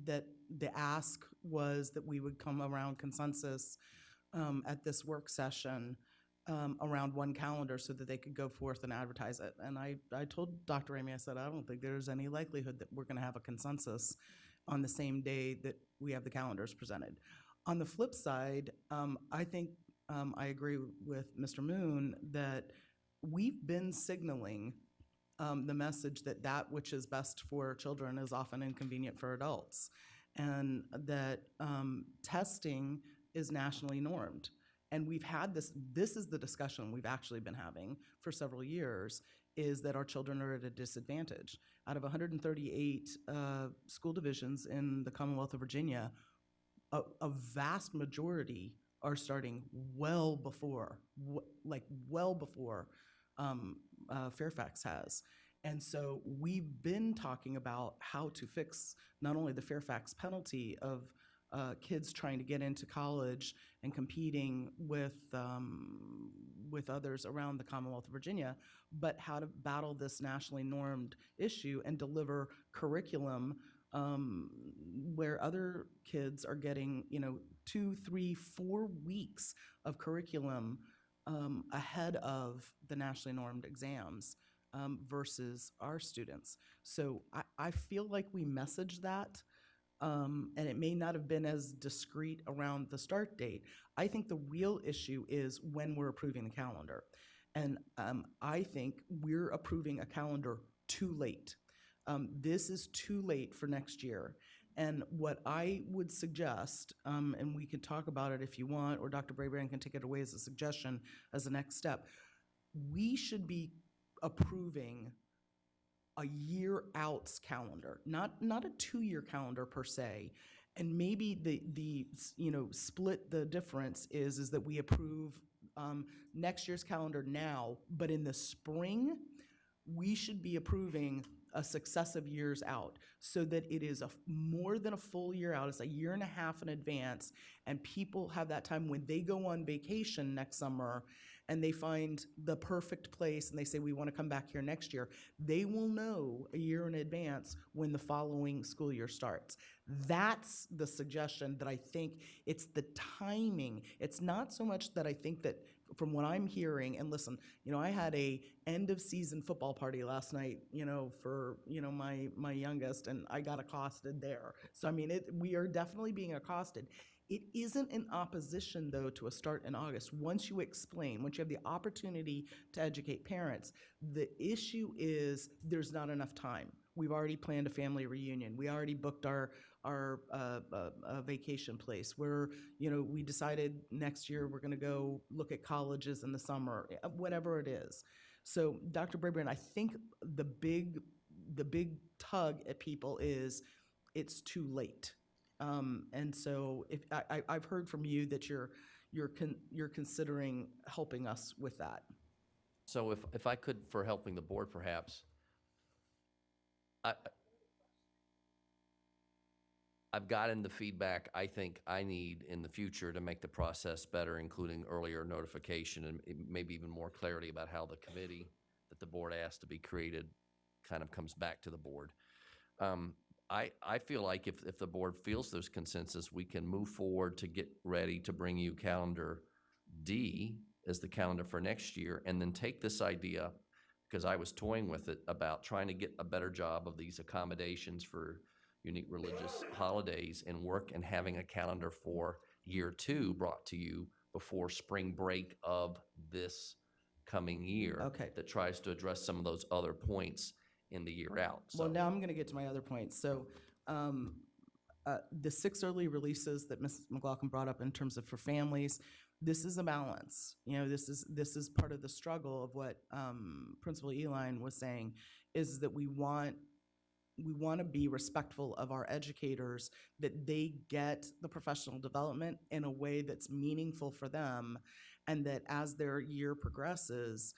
that the ask was that we would come around consensus at this work session around one calendar so that they could go forth and advertise it. And I told Dr. Ramey, I said, I don't think there's any likelihood that we're going to have a consensus on the same day that we have the calendars presented. On the flip side, I think I agree with Mr. Moon that we've been signaling the message that that which is best for children is often inconvenient for adults, and that testing is nationally normed. And we've had this is the discussion we've actually been having for several years, is that our children are at a disadvantage. Out of 138 school divisions in the Commonwealth of Virginia, a vast majority are starting well before Fairfax has. And so we've been talking about how to fix not only the Fairfax penalty of kids trying to get into college and competing with others around the Commonwealth of Virginia, but how to battle this nationally normed issue and deliver curriculum where other kids are getting 2, 3, 4 weeks of curriculum ahead of the nationally normed exams versus our students. So I feel like we messaged that, and it may not have been as discreet around the start date. I think the real issue is when we're approving the calendar. And I think we're approving a calendar too late. This is too late for next year. And what I would suggest, and we could talk about it if you want, or Dr. Brabrand can take it away as a suggestion as a next step, we should be approving a year out's calendar, not a 2-year calendar per se. And maybe the split the difference is that we approve next year's calendar now, but in the spring, we should be approving a successive years out so that it is more than a full year out. It's a year and a half in advance, and people have that time when they go on vacation next summer and they find the perfect place and they say, we want to come back here next year. They will know a year in advance when the following school year starts. That's the suggestion that I think it's the timing. It's not so much that I think that from what I'm hearing, and listen, I had a end of season football party last night, for, my youngest, and I got accosted there. So, we are definitely being accosted. It isn't in opposition, though, to a start in August. Once you explain, once you have the opportunity to educate parents, the issue is there's not enough time. We've already planned a family reunion. We already booked our vacation place where, we decided next year we're going to go look at colleges in the summer, whatever it is. So, Dr. Brabrand, I think the big tug at people is it's too late. And so if I've heard from you that you're considering helping us with that. So if I could, for helping the board perhaps, I've gotten the feedback I think I need in the future to make the process better, including earlier notification and maybe even more clarity about how the committee that the board asked to be created kind of comes back to the board. I feel like if the board feels there's consensus, we can move forward to get ready to bring you calendar D as the calendar for next year, and then take this idea, because I was toying with it, about trying to get a better job of these accommodations for unique religious holidays and work and having a calendar for year 2 brought to you before spring break of this coming year. Okay. That tries to address some of those other points in the year out. So. Well, now I'm going to get to my other points. So the 6 early releases that Ms. McLaughlin brought up in terms of for families, this is a balance. You know, this is part of the struggle of what Principal Eline was saying, is that we want to be respectful of our educators, that they get the professional development in a way that's meaningful for them, and that as their year progresses,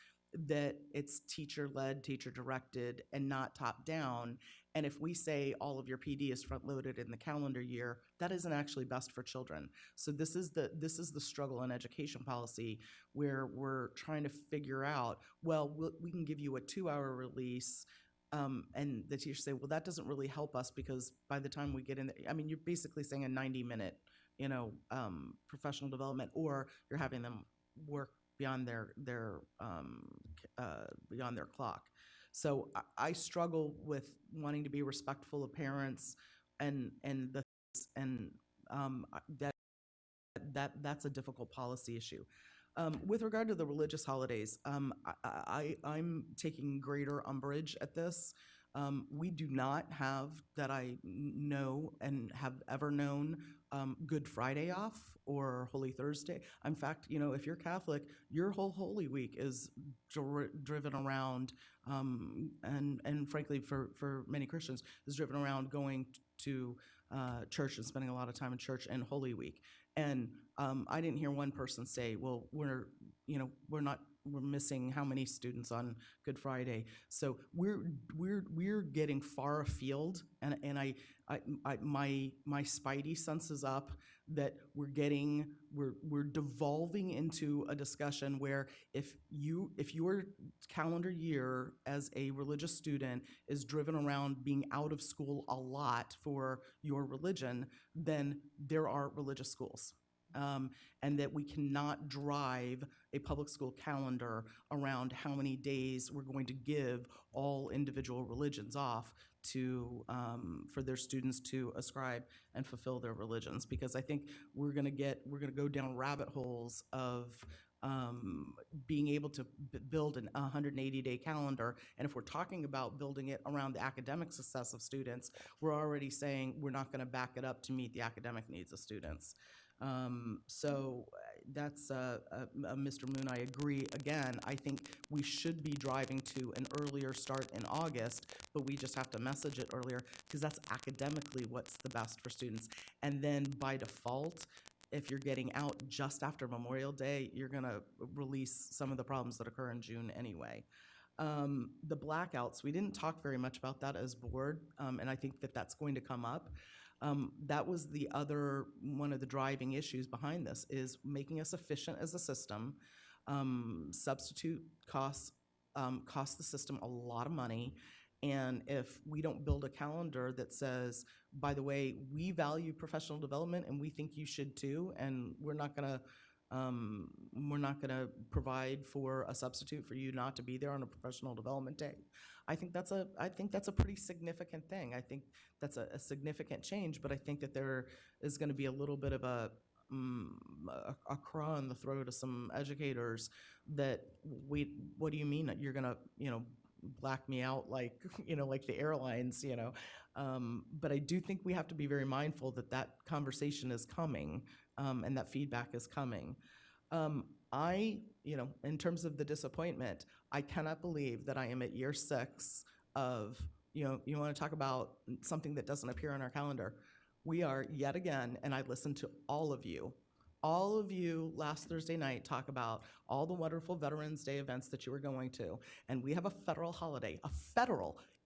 that it's teacher-led, teacher-directed, and not top-down. And if we say all of your PD is front-loaded in the calendar year, that isn't actually best for children. So this is the struggle in education policy, where we're trying to figure out, well, we can give you a 2-hour release, and the teachers say, well, that doesn't really help us, because by the time we get in there, I mean, you're basically saying a 90-minute, professional development, or you're having them work beyond beyond their clock. So I struggle with wanting to be respectful of parents, and that's a difficult policy issue. With regard to the religious holidays, I'm taking greater umbrage at this. We do not have, that I know and have ever known, Good Friday off or Holy Thursday. In fact, if you're Catholic, your whole Holy Week is driven around, and frankly, for many Christians, is driven around going to church and spending a lot of time in church and Holy Week. And I didn't hear one person say, well, we're missing how many students on Good Friday. So we're getting far afield, and my spidey senses up that we're devolving into a discussion where if your calendar year as a religious student is driven around being out of school a lot for your religion, then there are religious schools. And that we cannot drive a public school calendar around how many days we're going to give all individual religions off to for their students to ascribe and fulfill their religions, because I think we're gonna go down rabbit holes of being able to build an 180-day calendar. And if we're talking about building it around the academic success of students, we're already saying we're not gonna back it up to meet the academic needs of students. So that's Mr. Moon, I agree. Again, I think we should be driving to an earlier start in August, but we just have to message it earlier, because that's academically what's the best for students. And then by default, if you're getting out just after Memorial Day, you're gonna release some of the problems that occur in June anyway. The blackouts, we didn't talk very much about that as board, and I think that that's going to come up. That was the other one of the driving issues behind this, is making us efficient as a system. Substitute costs cost the system a lot of money. And if we don't build a calendar that says, by the way, we value professional development and we think you should too, and we're not gonna provide for a substitute for you not to be there on a professional development day, I think that's a pretty significant thing. I think that's a significant change, but I think that there is going to be a little bit of a craw in the throat of some educators that what do you mean that you're going to, black me out like, like the airlines, but I do think we have to be very mindful that that conversation is coming, and that feedback is coming. In terms of the disappointment, I cannot believe that I am at year 6 of, you want to talk about something that doesn't appear on our calendar. We are yet again, and I listened to all of you last Thursday night talk about all the wonderful Veterans Day events that you were going to. And we have a federal holiday,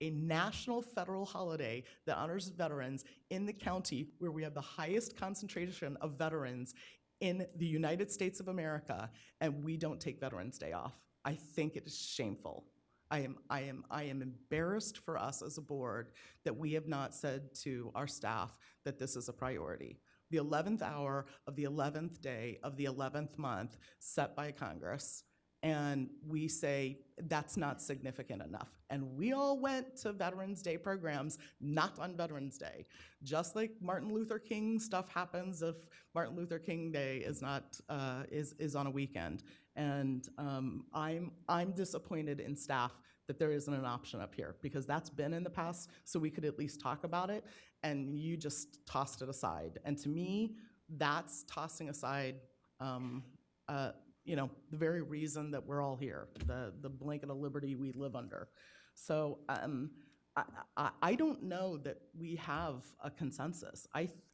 a national federal holiday that honors veterans in the county where we have the highest concentration of veterans in the United States of America, and we don't take Veterans Day off. I think it is shameful. I am embarrassed for us as a board that we have not said to our staff that this is a priority. The 11th hour of the 11th day of the 11th month set by Congress, and we say that's not significant enough. And we all went to Veterans Day programs, not on Veterans Day. Just like Martin Luther King stuff happens if Martin Luther King Day is not is on a weekend. And I'm disappointed in staff that there isn't an option up here, because that's been in the past, so we could at least talk about it, and you just tossed it aside. And to me, that's tossing aside, the very reason that we're all here, the blanket of liberty we live under. So I don't know that we have a consensus.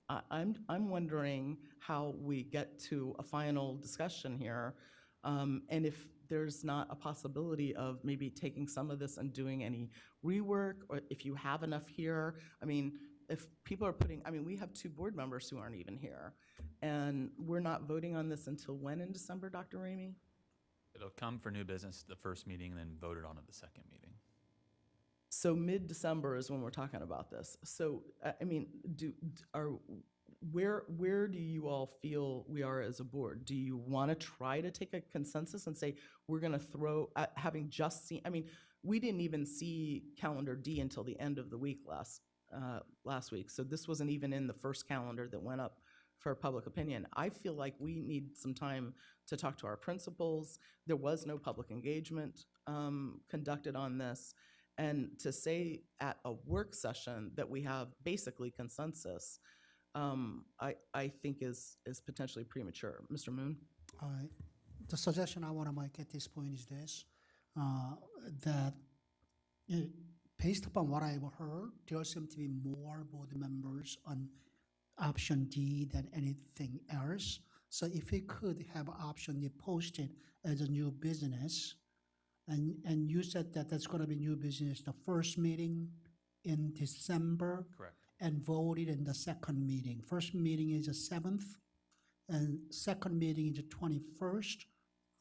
I'm wondering how we get to a final discussion here, and if there's not a possibility of maybe taking some of this and doing any rework, or if you have enough here. I mean, if people are we have 2 board members who aren't even here, and we're not voting on this until when in December, Dr. Ramey? It'll come for new business the first meeting and then voted on at the second meeting. So mid-December is when we're talking about this. So, where do you all feel we are as a board? Do you want to try to take a consensus and say, we're going to throw, having just seen, we didn't even see calendar D until the end of the week last week. So this wasn't even in the first calendar that went up for public opinion. I feel like we need some time to talk to our principals. There was no public engagement conducted on this. And to say at a work session that we have basically consensus, I think is potentially premature. Mr. Moon? The suggestion I want to make at this point is this, that based upon what I've heard, there seem to be more board members on option D than anything else. So if we could have option D posted as a new business, and you said that that's going to be new business, the first meeting in December. Correct. And voted in the second meeting. First meeting is the 7th, and second meeting is the 21st.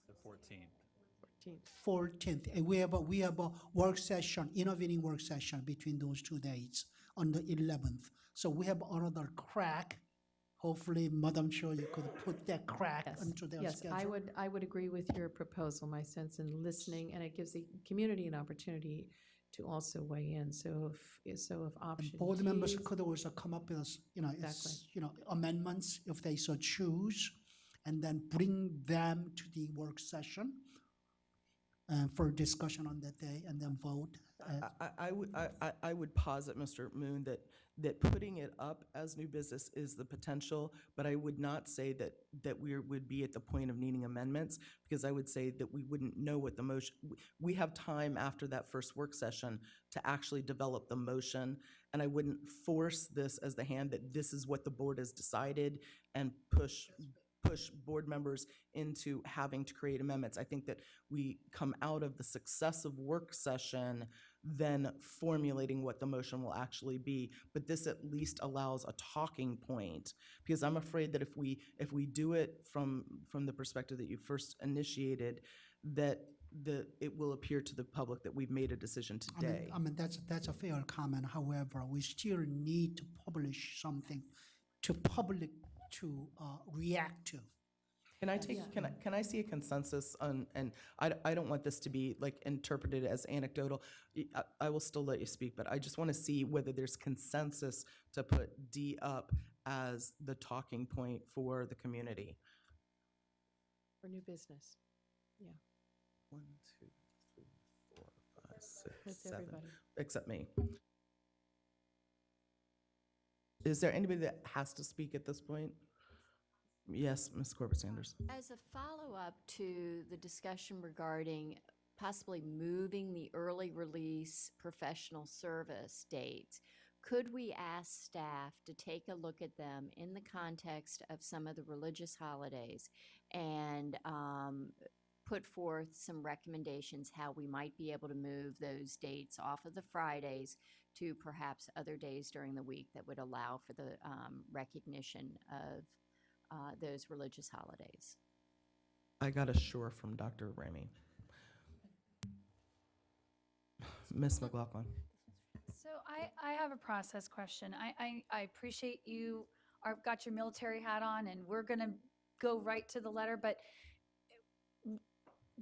The 14th. 14th. And we have a work session, intervening work session between those 2 dates on the 11th. So we have another crack. Hopefully, Madam Chair, you could put that crack into their schedule. I would agree with your proposal, my sense in listening, and it gives the community an opportunity to also weigh in. So if option Board D members is- could also come up with, Exactly. amendments if they so choose, and then bring them to the work session for discussion on that day, and then vote. I would posit, Mr. Moon, that putting it up as new business is the potential, but I would not say that we would be at the point of needing amendments, because I would say that we wouldn't know what the motion, we have time after that first work session to actually develop the motion, and I wouldn't force this as the hand that this is what the board has decided and push board members into having to create amendments. I think that we come out of the successive work session then formulating what the motion will actually be. But this at least allows a talking point, because I'm afraid that if we do it from the perspective that you first initiated, that it will appear to the public that we've made a decision today. That's a fair comment. However, we still need to publish something to public to react to. Can I see a consensus on, and I don't want this to be like interpreted as anecdotal. I will still let you speak, but I just want to see whether there's consensus to put D up as the talking point for the community. For new business. Yeah. 1, 2, 3, 4, 5, 6, That's 7. everybody. Except me. Is there anybody that has to speak at this point? Yes, Ms. Corbett Sanders. As a follow-up to the discussion regarding possibly moving the early release professional service dates, could we ask staff to take a look at them in the context of some of the religious holidays and put forth some recommendations how we might be able to move those dates off of the Fridays to perhaps other days during the week that would allow for the recognition of those religious holidays? I got a sure from Dr. Ramey. Ms. McLaughlin. So I have a process question. I appreciate you got your military hat on, and we're going to go right to the letter, but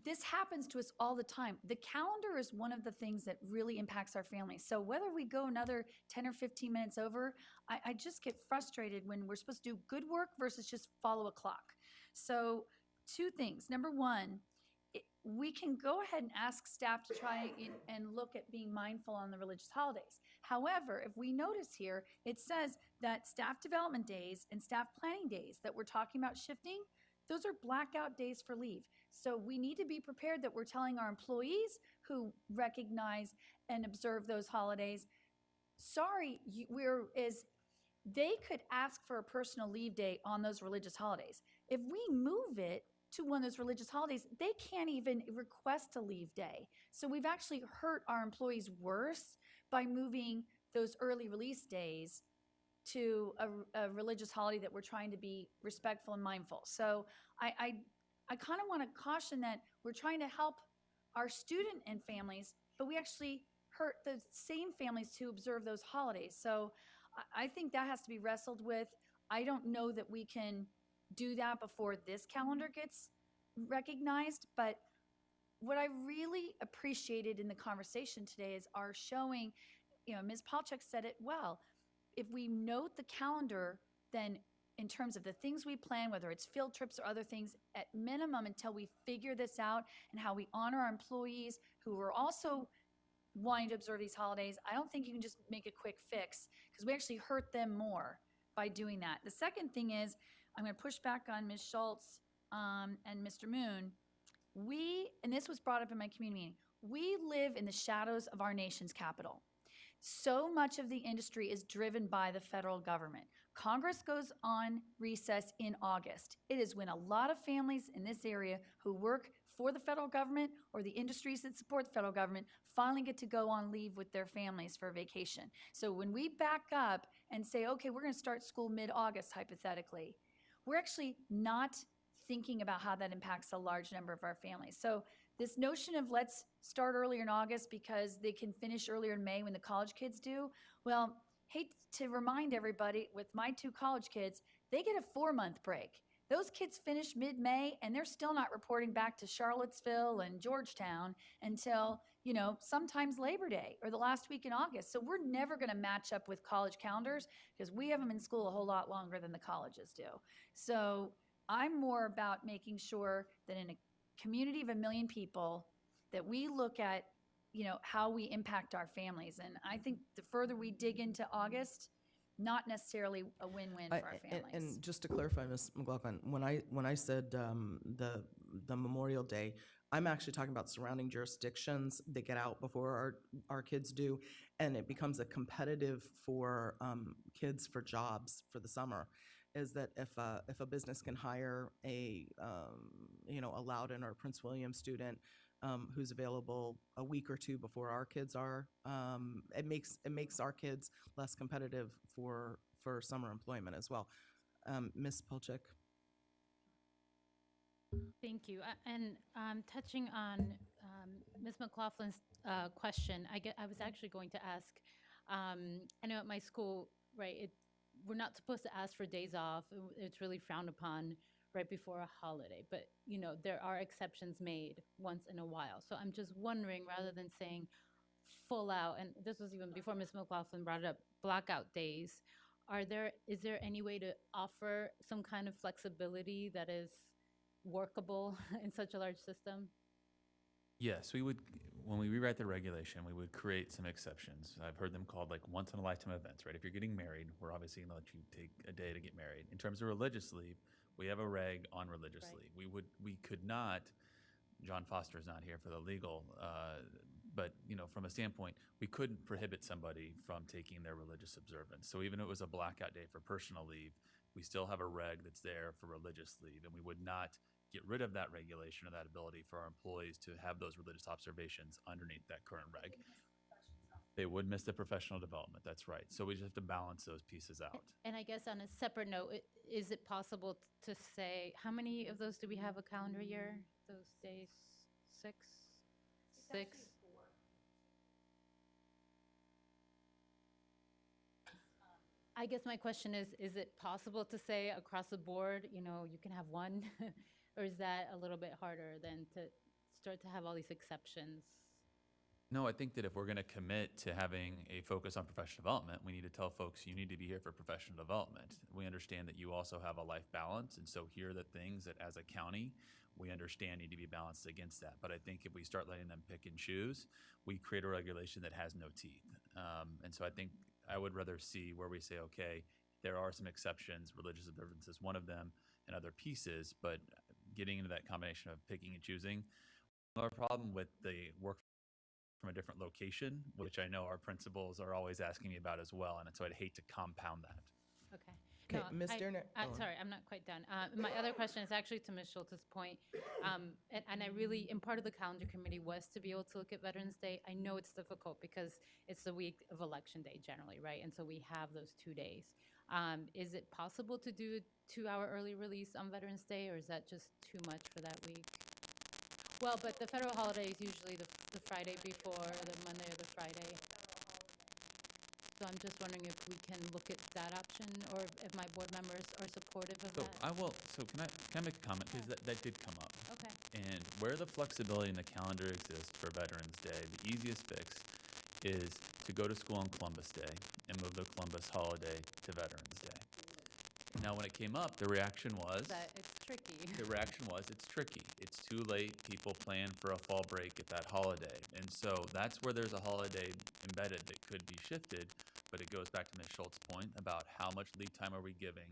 this happens to us all the time. The calendar is one of the things that really impacts our families. So whether we go another 10 or 15 minutes over, I just get frustrated when we're supposed to do good work versus just follow a clock. So 2 things. Number 1, we can go ahead and ask staff to try and look at being mindful on the religious holidays. However, if we notice here, it says that staff development days and staff planning days that we're talking about shifting, those are blackout days for leave. So we need to be prepared that we're telling our employees who recognize and observe those holidays, sorry, they could ask for a personal leave day on those religious holidays. If we move it to one of those religious holidays, they can't even request a leave day. So we've actually hurt our employees worse by moving those early release days to a religious holiday that we're trying to be respectful and mindful. So I kind of want to caution that we're trying to help our student and families, but we actually hurt the same families who observe those holidays. So I think that has to be wrestled with. I don't know that we can do that before this calendar gets recognized, but what I really appreciated in the conversation today is our showing, Ms. Palchuk said it well. If we note the calendar, then in terms of the things we plan, whether it's field trips or other things, at minimum until we figure this out and how we honor our employees who are also wanting to observe these holidays, I don't think you can just make a quick fix because we actually hurt them more by doing that. The second thing is, I'm going to push back on Ms. Schultz and Mr. Moon. And this was brought up in my community meeting, we live in the shadows of our nation's capital. So much of the industry is driven by the federal government. Congress goes on recess in August. It is when a lot of families in this area who work for the federal government or the industries that support the federal government finally get to go on leave with their families for vacation. So when we back up and say, okay, we're going to start school mid-August, hypothetically, we're actually not thinking about how that impacts a large number of our families. So this notion of let's start earlier in August because they can finish earlier in May when the college kids do, well, hate to remind everybody, with my 2 college kids, they get a 4-month break. Those kids finish mid-May and they're still not reporting back to Charlottesville and Georgetown until, sometimes Labor Day or the last week in August. So we're never going to match up with college calendars because we have them in school a whole lot longer than the colleges do. So I'm more about making sure that in a community of 1 million people that we look at, how we impact our families. And I think the further we dig into August, not necessarily a win-win for our families. And just to clarify, Ms. McLaughlin, when I said the Memorial Day, I'm actually talking about surrounding jurisdictions. They get out before our kids do, and it becomes a competitive for kids for jobs for the summer. Is that if a business can hire a Loudoun or Prince William student who's available a week or 2 before our kids are, it makes our kids less competitive for summer employment as well. Ms. Polchik. Thank you. And touching on Ms. McLaughlin's question, I was actually going to ask, I know at my school, right, we're not supposed to ask for days off. It's really frowned upon right before a holiday. But, there are exceptions made once in a while. So I'm just wondering, rather than saying full out, and this was even before Ms. McLaughlin brought it up, blackout days, is there any way to offer some kind of flexibility that is workable in such a large system? Yes, we would, when we rewrite the regulation, we would create some exceptions. I've heard them called like once-in-a-lifetime events, right? If you're getting married, we're obviously going to let you take a day to get married. In terms of religious leave, we have a reg on religious leave. We could not, John Foster's not here for the legal, but from a standpoint, we couldn't prohibit somebody from taking their religious observance. So even if it was a blackout day for personal leave, we still have a reg that's there for religious leave, and we would not get rid of that regulation or that ability for our employees to have those religious observations underneath that current reg. They would miss the professional development, that's right. So we just have to balance those pieces out. And I guess on a separate note, is it possible to say, how many of those do we have a calendar year? Those days, 6? 6? I guess my question is it possible to say across the board, you can have one? Or is that a little bit harder than to start to have all these exceptions? No, I think that if we're going to commit to having a focus on professional development, we need to tell folks you need to be here for professional development. We understand that you also have a life balance, and so here are the things that as a county, we understand need to be balanced against that. But I think if we start letting them pick and choose, we create a regulation that has no teeth. And so I think I would rather see where we say, okay, there are some exceptions, religious observances, one of them, and other pieces, but getting into that combination of picking and choosing. Another problem with the work from a different location, which I know our principals are always asking me about as well, and so I'd hate to compound that. Okay. Okay, No, Ms. Derner. Sorry, I'm not quite done. My other question is actually to Ms. Schultz's point. And I really, and part of the calendar committee was to be able to look at Veterans Day. I know it's difficult because it's the week of Election Day generally, right? And so we have those 2 days. Is it possible to do a 2-hour early release on Veterans Day, or is that just too much for that week? Well, but the federal holiday is usually the Friday before, the Monday or the Friday. So I'm just wondering if we can look at that option, or if my board members are supportive of So that. I will. So can I make a comment, because that did come up. Okay. And where the flexibility in the calendar exists for Veterans Day, the easiest fix is to go to school on Columbus Day and move the Columbus holiday to Veterans Day. Now, when it came up, the reaction was That it's tricky. the reaction was it's tricky. It's too late. People plan for a fall break at that holiday, and so that's where there's a holiday embedded that could be shifted. But it goes back to Ms. Schultz's point about how much lead time are we giving.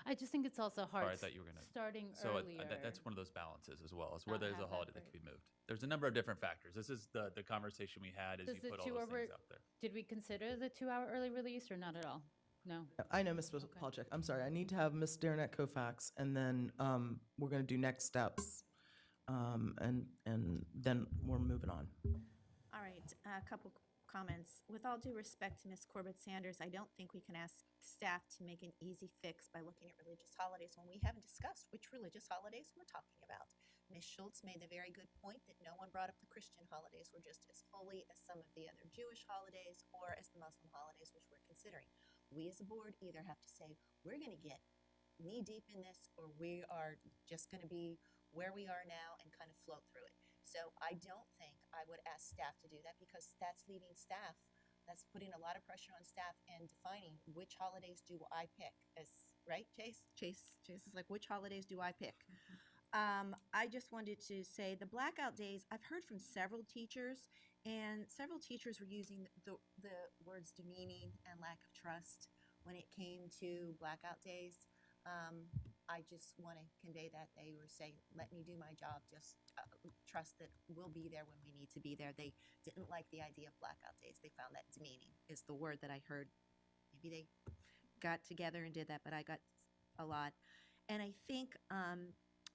I just think it's also hard Sorry, I thought you were going to. starting So earlier. that's one of those balances as well, is where Not there's a have that holiday that break. could be moved. There's a number of different factors. This is the conversation we had as Does you the put all those 2 hour things out there. Did we consider the 2-hour early release or not at all? No. I know, Ms. Palchik. I'm sorry. I need to have Ms. Derenak Kofax, and then we're going to do next steps, and then we're moving on. All right, a couple comments. With all due respect to Ms. Corbett Sanders, I don't think we can ask staff to make an easy fix by looking at religious holidays when we haven't discussed which religious holidays we're talking about. Ms. Schultz made the very good point that no one brought up the Christian holidays were just as holy as some of the other Jewish holidays or as the Muslim holidays, which we're considering. We as a board either have to say, we're going to get knee deep in this, or we are just going to be where we are now and kind of float through it. So I don't think I would ask staff to do that, because that's leaving staff, that's putting a lot of pressure on staff and defining which holidays do I pick. Right, Chase? Chase is like, which holidays do I pick? I just wanted to say the blackout days, I've heard from several teachers, and several teachers were using the words demeaning and lack of trust when it came to blackout days. I just want to convey that they were saying, let me do my job, just trust that we'll be there when we need to be there. They didn't like the idea of blackout days. They found that demeaning is the word that I heard. Maybe they got together and did that, but I got a lot. And I think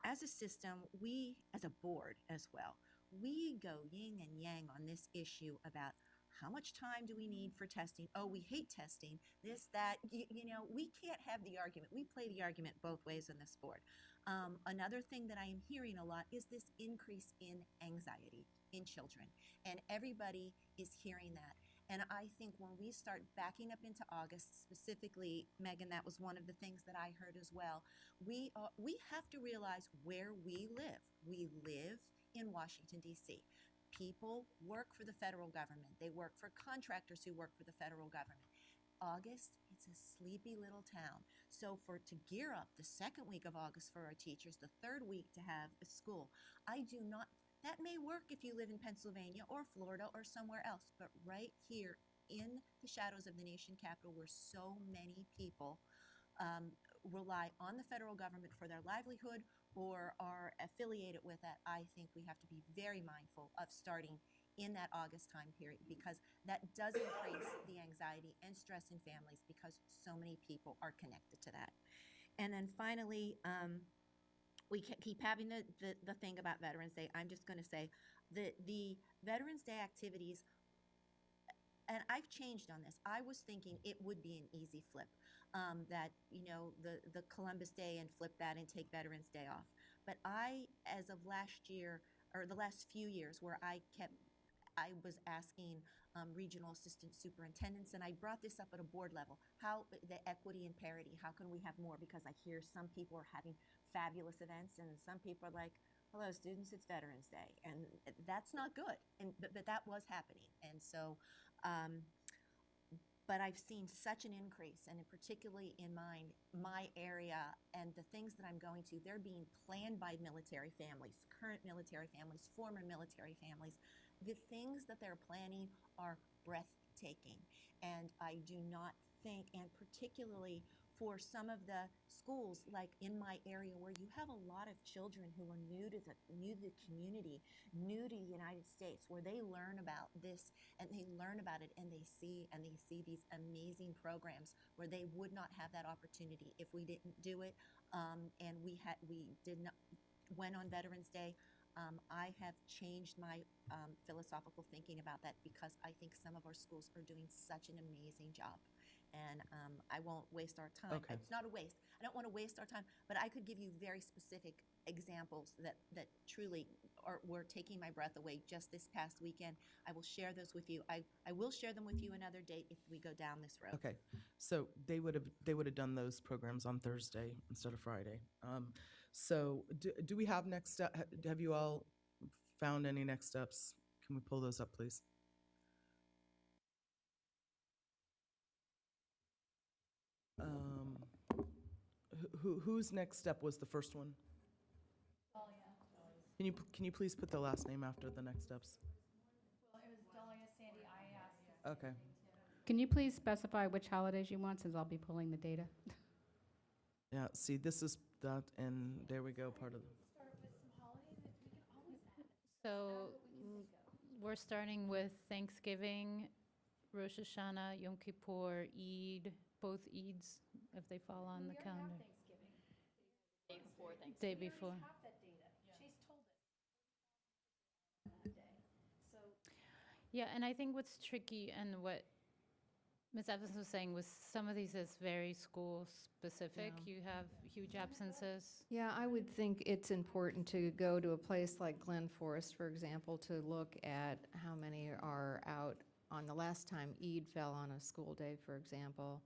as a system, we, as a board as well, we go yin and yang on this issue about how much time do we need for testing? Oh, we hate testing, this, that. You know, we can't have the argument. We play the argument both ways on this board. Another thing that I am hearing a lot is this increase in anxiety in children. And everybody is hearing that. And I think when we start backing up into August, specifically, Megan, that was one of the things that I heard as well, we have to realize where we live. We live in Washington, D.C. People work for the federal government. They work for contractors who work for the federal government. August, it's a sleepy little town. So to gear up the second week of August for our teachers, the third week to have a school, that may work if you live in Pennsylvania or Florida or somewhere else, but right here in the shadows of the nation capital, where so many people rely on the federal government for their livelihood or are affiliated with that, I think we have to be very mindful of starting in that August time period, because that does increase the anxiety and stress in families, because so many people are connected to that. And then finally, we keep having the thing about Veterans Day. I'm just going to say the Veterans Day activities, and I've changed on this. I was thinking it would be an easy flip, that, you know, the Columbus Day and flip that and take Veterans Day off. But as of last year, or the last few years, where I was asking regional assistant superintendents, and I brought this up at a board level, how the equity and parity, how can we have more? Because I hear some people are having fabulous events, and some people are like, hello, students, it's Veterans Day. And that's not good. But that was happening. And so, but I've seen such an increase, and particularly in my area and the things that I'm going to, they're being planned by military families, current military families, former military families. The things that they're planning are breathtaking. And I do not think, and particularly for some of the schools, like in my area, where you have a lot of children who are new to the community, new to the United States, where they learn about this and they learn about it, and they see these amazing programs where they would not have that opportunity if we didn't do it. And we did not went on Veterans Day. I have changed my philosophical thinking about that, because I think some of our schools are doing such an amazing job. And I won't waste our time. Okay. It's not a waste. I don't want to waste our time, but I could give you very specific examples that truly were taking my breath away just this past weekend. I will share those with you. I will share them with you another date if we go down this road. Okay, so they would have done those programs on Thursday instead of Friday. So do we have next step? Have you all found any next steps? Can we pull those up, please? Whose next step was the first one? Can you please put the last name after the next steps? Well, it was Dahlia, Sandy, I asked. Okay. Can you please specify which holidays you want, since I'll be pulling the data? Yeah, see, this is that, and there we go, part of the. So we're starting with Thanksgiving, Rosh Hashanah, Yom Kippur, Eid, both Eids, if they fall on the calendar. Day before Thanksgiving. Day before. Yeah, and I think what's tricky and what Ms. Evans was saying was some of these is very school specific. Yeah. You have huge absences. Yeah, I would think it's important to go to a place like Glen Forest, for example, to look at how many are out on the last time Eid fell on a school day, for example.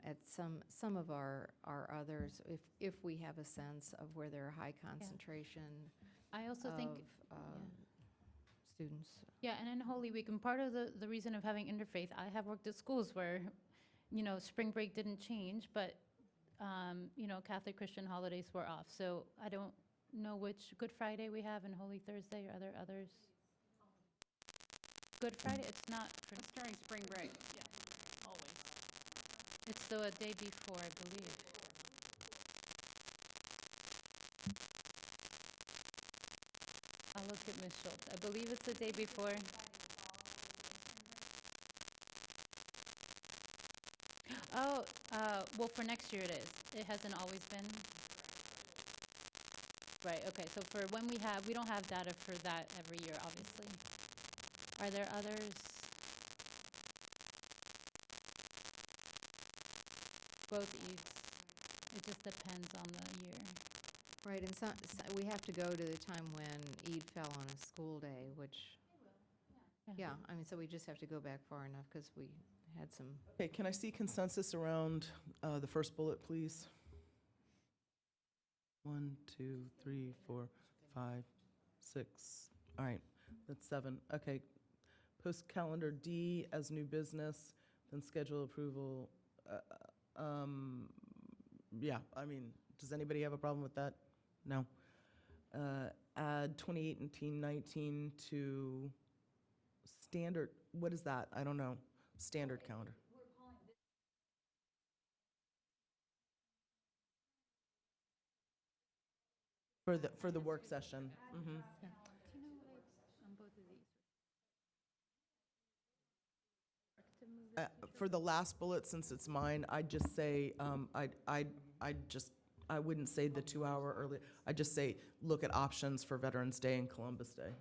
At some of our others, if we have a sense of where there are high concentration I also think, students. yeah, and in Holy Week, and part of the reason of having interfaith, I have worked at schools where, spring break didn't change, but, Catholic Christian holidays were off. So I don't know which Good Friday we have and Holy Thursday, or are there others? Good Friday, it's not, It's during spring break. Yeah, always. it's the day before, I believe. I'll look at Ms. Schultz. I believe it's the day before. Oh, well, for next year it is. It hasn't always been. Right, okay, so for when we don't have data for that every year, obviously. Are there others? Both Eids. It just depends on the year. Right, and we have to go to the time when Eid fell on a school day, which, yeah, I mean, so we just have to go back far enough, because we had some. Okay, can I see consensus around the first bullet, please? 1, 2, 3, 4, 5, 6. All right, that's 7. Okay, post calendar D as new business, then schedule approval. Yeah, I mean, does anybody have a problem with that? No. Add 2018-19 to standard, what is that? I don't know. Standard calendar. For the work session. Mm-hmm. For the last bullet, since it's mine, I'd just say, I wouldn't say the 2 hour early. I'd just say, look at options for Veterans Day and Columbus Day.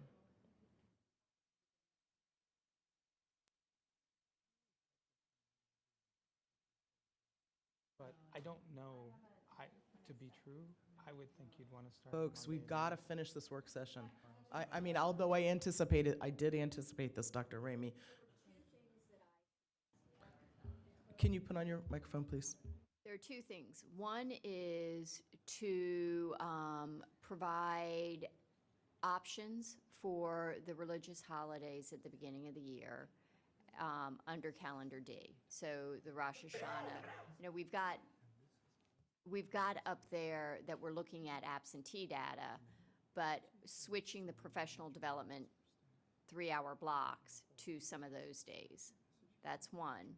But I don't know, to be true, I would think you'd want to start. Folks, Monday we've got to finish this work session. I mean, although I did anticipate this, Dr. Ramey. Can you put on your microphone, please? There are two things. One is to provide options for the religious holidays at the beginning of the year under calendar D. So the Rosh Hashanah, we've got up there that we're looking at absentee data, but switching the professional development 3-hour blocks to some of those days. That's one.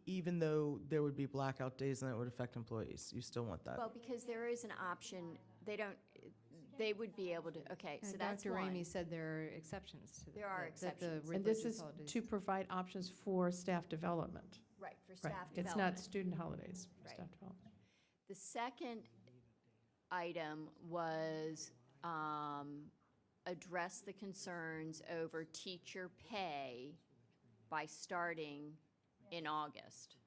Even though there would be blackout days and that would affect employees, you still want that? Well, because there is an option, they would be able to, okay, so And that's Dr. one. Ramey said there are exceptions to There are that the exceptions. And this religious is holidays. to provide options for staff development. Right, for Right. staff It's development. not student holidays, for Right. staff development. The second item was address the concerns over teacher pay by starting in August.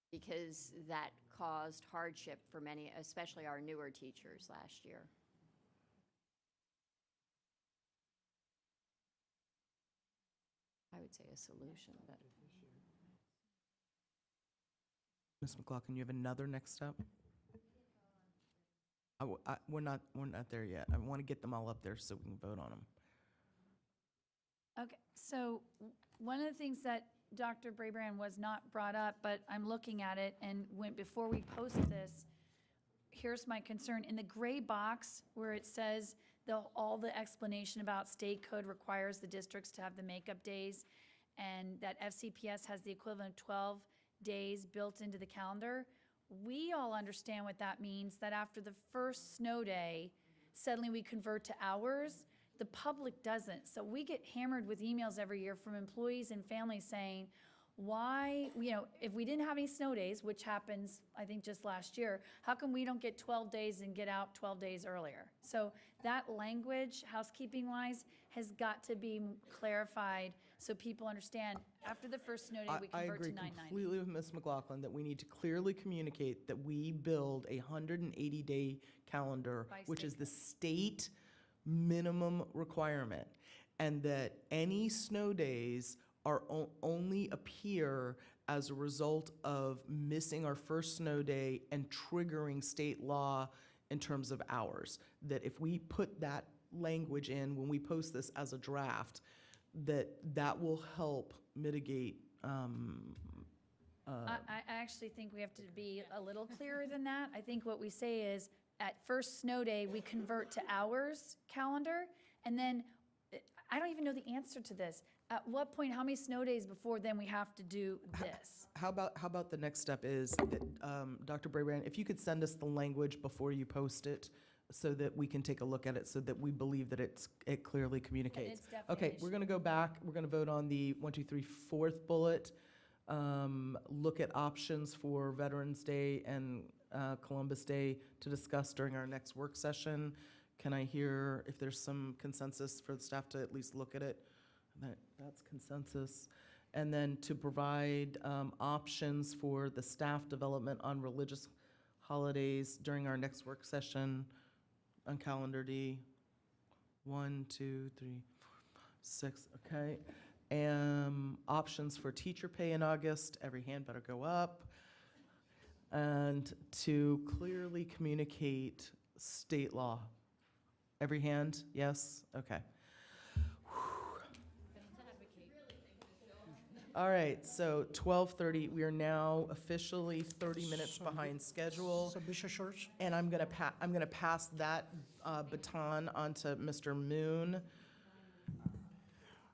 Because that caused hardship for many, especially our newer teachers last year. I would say a solution, but. Ms. McLaughlin, you have another next step? We're not there yet. I want to get them all up there so we can vote on them. Okay, so one of the things that Dr. Brabrand was not brought up, but I'm looking at it, and before we post this, here's my concern. In the gray box where it says all the explanation about state code requires the districts to have the makeup days, and that FCPS has the equivalent of 12 days built into the calendar, we all understand what that means, that after the first snow day, suddenly we convert to hours. The public doesn't. So we get hammered with emails every year from employees and families saying, why, if we didn't have any snow days, which happens, I think, just last year, how come we don't get 12 days and get out 12 days earlier? So that language, housekeeping-wise, has got to be clarified so people understand after the first snow day, we I convert to agree 990. completely with Ms. McLaughlin that we need to clearly communicate that we build a 180-day calendar, By which state is the state minimum requirement, and that any snow days are only appear as a result of missing our first snow day and triggering state law in terms of hours. That if we put that language in when we post this as a draft, that will help mitigate. I actually think we have to be a little clearer than that. I think what we say is, at first snow day, we convert to hours calendar, and then, I don't even know the answer to this. At what point, how many snow days before then we have to do this? How about the next step is that, Dr. Brabrand, if you could send us the language before you post it so that we can take a look at it so that we believe that it clearly communicates. it's definitely Okay, we're going to go back. We're going to vote on the 1, 2, 3, 4th bullet. Look at options for Veterans Day and Columbus Day to discuss during our next work session. Can I hear if there's some consensus for the staff to at least look at it? That's consensus. And then to provide options for the staff development on religious holidays during our next work session on calendar D. 1, 2, 3, 4, 5, 6, okay. Options for teacher pay in August, every hand better go up. And to clearly communicate state law. Every hand, yes? Okay. All right, so 12:30, we are now officially 30 minutes behind schedule. So, Bishop Church, And I'm gonna pass that baton on to Mr. Moon.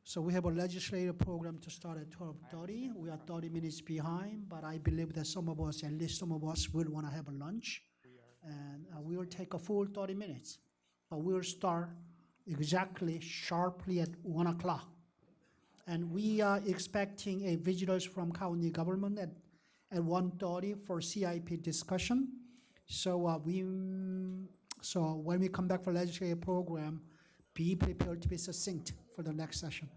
so we have a legislative program to start at 12:30. We are 30 minutes behind, but I believe that some of us, at least some of us, will want to have a lunch. And we will take a full 30 minutes. But we'll start exactly sharply at 1 o'clock. And we are expecting a visitors from county government at 1:30 for CIP discussion. So so when we come back for legislative program, be prepared to be succinct for the next session.